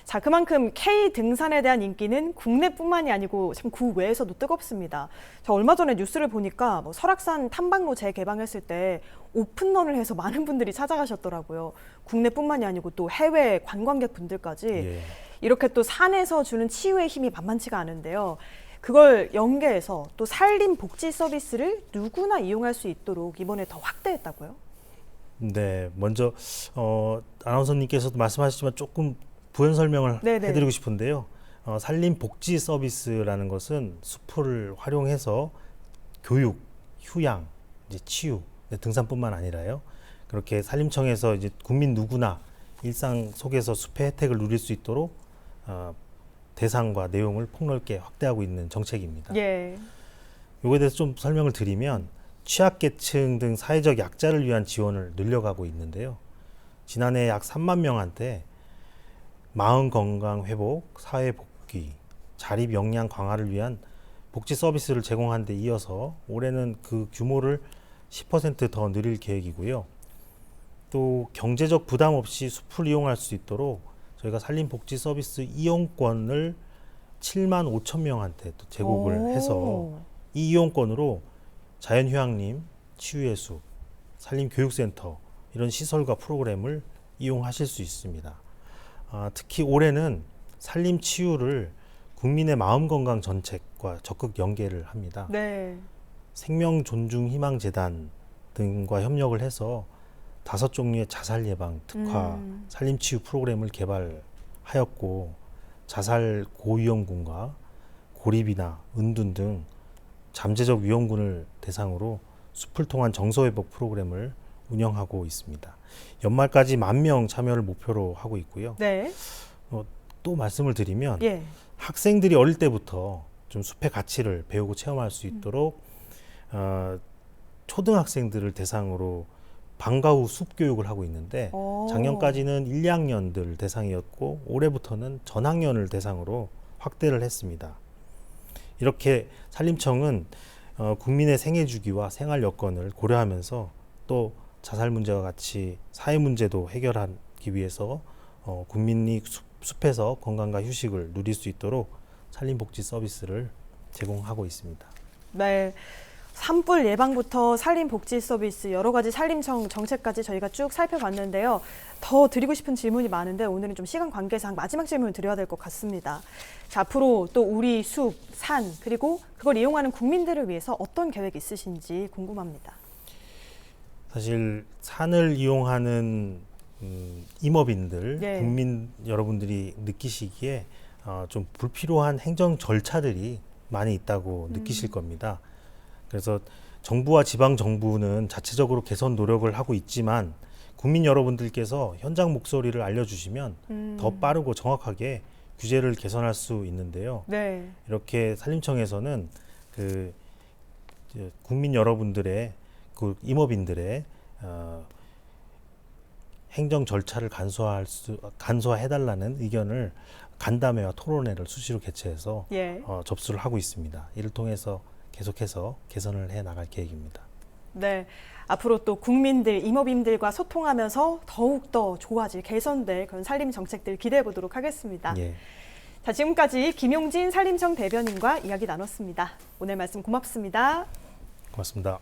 [SPEAKER 17] 자, 그만큼 K 등산에 대한 인기는 국내뿐만이 아니고 참 국외에서도 뜨겁습니다. 저 얼마 전에 뉴스를 보니까 뭐 설악산 탐방로 재개방했을 때 오픈런을 해서 많은 분들이 찾아가셨더라고요. 국내뿐만이 아니고 또 해외 관광객 분들까지
[SPEAKER 18] 예.
[SPEAKER 17] 이렇게 또 산에서 주는 치유의 힘이 만만치가 않은데요. 그걸 연계해서 또 산림 복지 서비스를 누구나 이용할 수 있도록 이번에 더 확대했다고요?
[SPEAKER 18] 네, 먼저 아나운서님께서도 말씀하셨지만 조금 부연 설명을
[SPEAKER 17] 네네.
[SPEAKER 18] 해드리고 싶은데요. 산림 복지 서비스라는 것은 숲을 활용해서 교육, 휴양, 이제 치유, 등산뿐만 아니라요. 그렇게 산림청에서 이제 국민 누구나 일상 속에서 숲의 혜택을 누릴 수 있도록 대상과 내용을 폭넓게 확대하고 있는 정책입니다.
[SPEAKER 17] 예.
[SPEAKER 18] 이거에 대해서 좀 설명을 드리면 취약계층 등 사회적 약자를 위한 지원을 늘려가고 있는데요. 지난해 약 3만 명한테 마음 건강 회복, 사회 복귀, 자립 역량 강화를 위한 복지 서비스를 제공한 데 이어서 올해는 그 규모를 10% 더 늘릴 계획이고요. 또 경제적 부담 없이 숲을 이용할 수 있도록 저희가 산림복지 서비스 이용권을 7만 5천 명한테 또 제공을 해서 이 이용권으로 자연휴양림, 치유의 숲, 산림교육센터 이런 시설과 프로그램을 이용하실 수 있습니다. 특히 올해는 산림치유를 국민의 마음건강 정책과 적극 연계를 합니다.
[SPEAKER 17] 네.
[SPEAKER 18] 생명존중희망재단 등과 협력을 해서 5종류의 자살 예방 특화 산림치유 프로그램을 개발하였고 자살 고위험군과 고립이나 은둔 등 잠재적 위험군을 대상으로 숲을 통한 정서회복 프로그램을 운영하고 있습니다. 연말까지 10,000명 참여를 목표로 하고 있고요.
[SPEAKER 17] 네.
[SPEAKER 18] 또 말씀을 드리면
[SPEAKER 17] 예.
[SPEAKER 18] 학생들이 어릴 때부터 좀 숲의 가치를 배우고 체험할 수 있도록 초등학생들을 대상으로 방과 후 숲 교육을 하고 있는데 작년까지는 1, 2학년들 대상이었고 올해부터는 전학년을 대상으로 확대를 했습니다. 이렇게 산림청은 국민의 생애 주기와 생활 여건을 고려하면서 또 자살 문제와 같이 사회 문제도 해결하기 위해서 국민이 숲에서 건강과 휴식을 누릴 수 있도록 산림복지 서비스를 제공하고 있습니다.
[SPEAKER 17] 네. 산불 예방부터 산림 복지 서비스 여러 가지 산림청 정책까지 저희가 쭉 살펴봤는데요. 더 드리고 싶은 질문이 많은데 오늘은 좀 시간 관계상 마지막 질문을 드려야 될 것 같습니다. 자, 앞으로 또 우리 숲, 산 그리고 그걸 이용하는 국민들을 위해서 어떤 계획이 있으신지 궁금합니다.
[SPEAKER 18] 사실 산을 이용하는 임업인들,
[SPEAKER 17] 네.
[SPEAKER 18] 국민 여러분들이 느끼시기에 좀 불필요한 행정 절차들이 많이 있다고 느끼실 겁니다. 그래서 정부와 지방 정부는 자체적으로 개선 노력을 하고 있지만 국민 여러분들께서 현장 목소리를 알려주시면 더 빠르고 정확하게 규제를 개선할 수 있는데요.
[SPEAKER 17] 네.
[SPEAKER 18] 이렇게 산림청에서는 그 국민 여러분들의 그 임업인들의 행정 절차를 간소화해달라는 의견을 간담회와 토론회를 수시로 개최해서
[SPEAKER 17] 예.
[SPEAKER 18] 접수를 하고 있습니다. 이를 통해서 계속해서 개선을 해 나갈 계획입니다.
[SPEAKER 17] 네, 앞으로 또 국민들, 임업인들과 소통하면서 더욱더 좋아질, 개선될 그런 산림 정책들 기대해 보도록 하겠습니다.
[SPEAKER 18] 예.
[SPEAKER 17] 자, 지금까지 김용진 산림청 대변인과 이야기 나눴습니다. 오늘 말씀 고맙습니다.
[SPEAKER 18] 고맙습니다.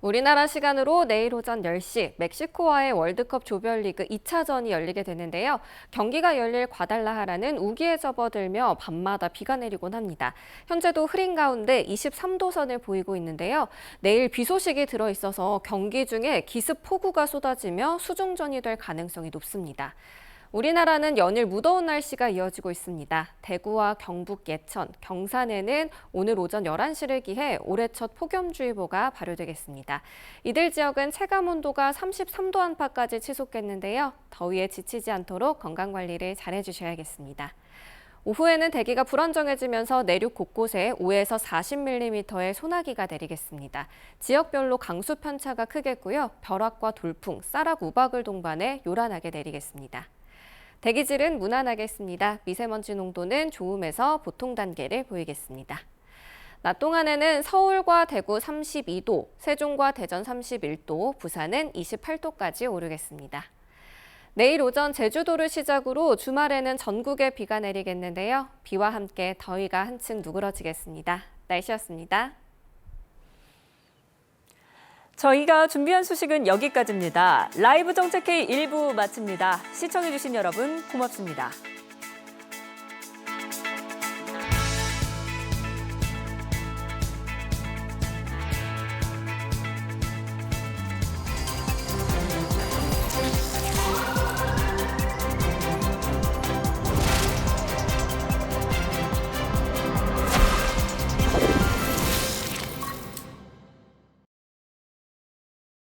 [SPEAKER 19] 우리나라 시간으로 내일 오전 10시 멕시코와의 월드컵 조별리그 2차전이 열리게 되는데요. 경기가 열릴 과달라하라는 우기에 접어들며 밤마다 비가 내리곤 합니다. 현재도 흐린 가운데 23도 선을 보이고 있는데요. 내일 비 소식이 들어있어서 경기 중에 기습 폭우가 쏟아지며 수중전이 될 가능성이 높습니다. 우리나라는 연일 무더운 날씨가 이어지고 있습니다. 대구와 경북 예천, 경산에는 오늘 오전 11시를 기해 올해 첫 폭염주의보가 발효되겠습니다. 이들 지역은 체감온도가 33도 안팎까지 치솟겠는데요. 더위에 지치지 않도록 건강관리를 잘해주셔야겠습니다. 오후에는 대기가 불안정해지면서 내륙 곳곳에 5에서 40mm의 소나기가 내리겠습니다. 지역별로 강수 편차가 크겠고요. 벼락과 돌풍, 쌀락 우박을 동반해 요란하게 내리겠습니다. 대기질은 무난하겠습니다. 미세먼지 농도는 좋음에서 보통 단계를 보이겠습니다. 낮 동안에는 서울과 대구 32도, 세종과 대전 31도, 부산은 28도까지 오르겠습니다. 내일 오전 제주도를 시작으로 주말에는 전국에 비가 내리겠는데요. 비와 함께 더위가 한층 누그러지겠습니다. 날씨였습니다.
[SPEAKER 1] 저희가 준비한 소식은 여기까지입니다. 라이브 정책 K 1부 마칩니다. 시청해주신 여러분 고맙습니다.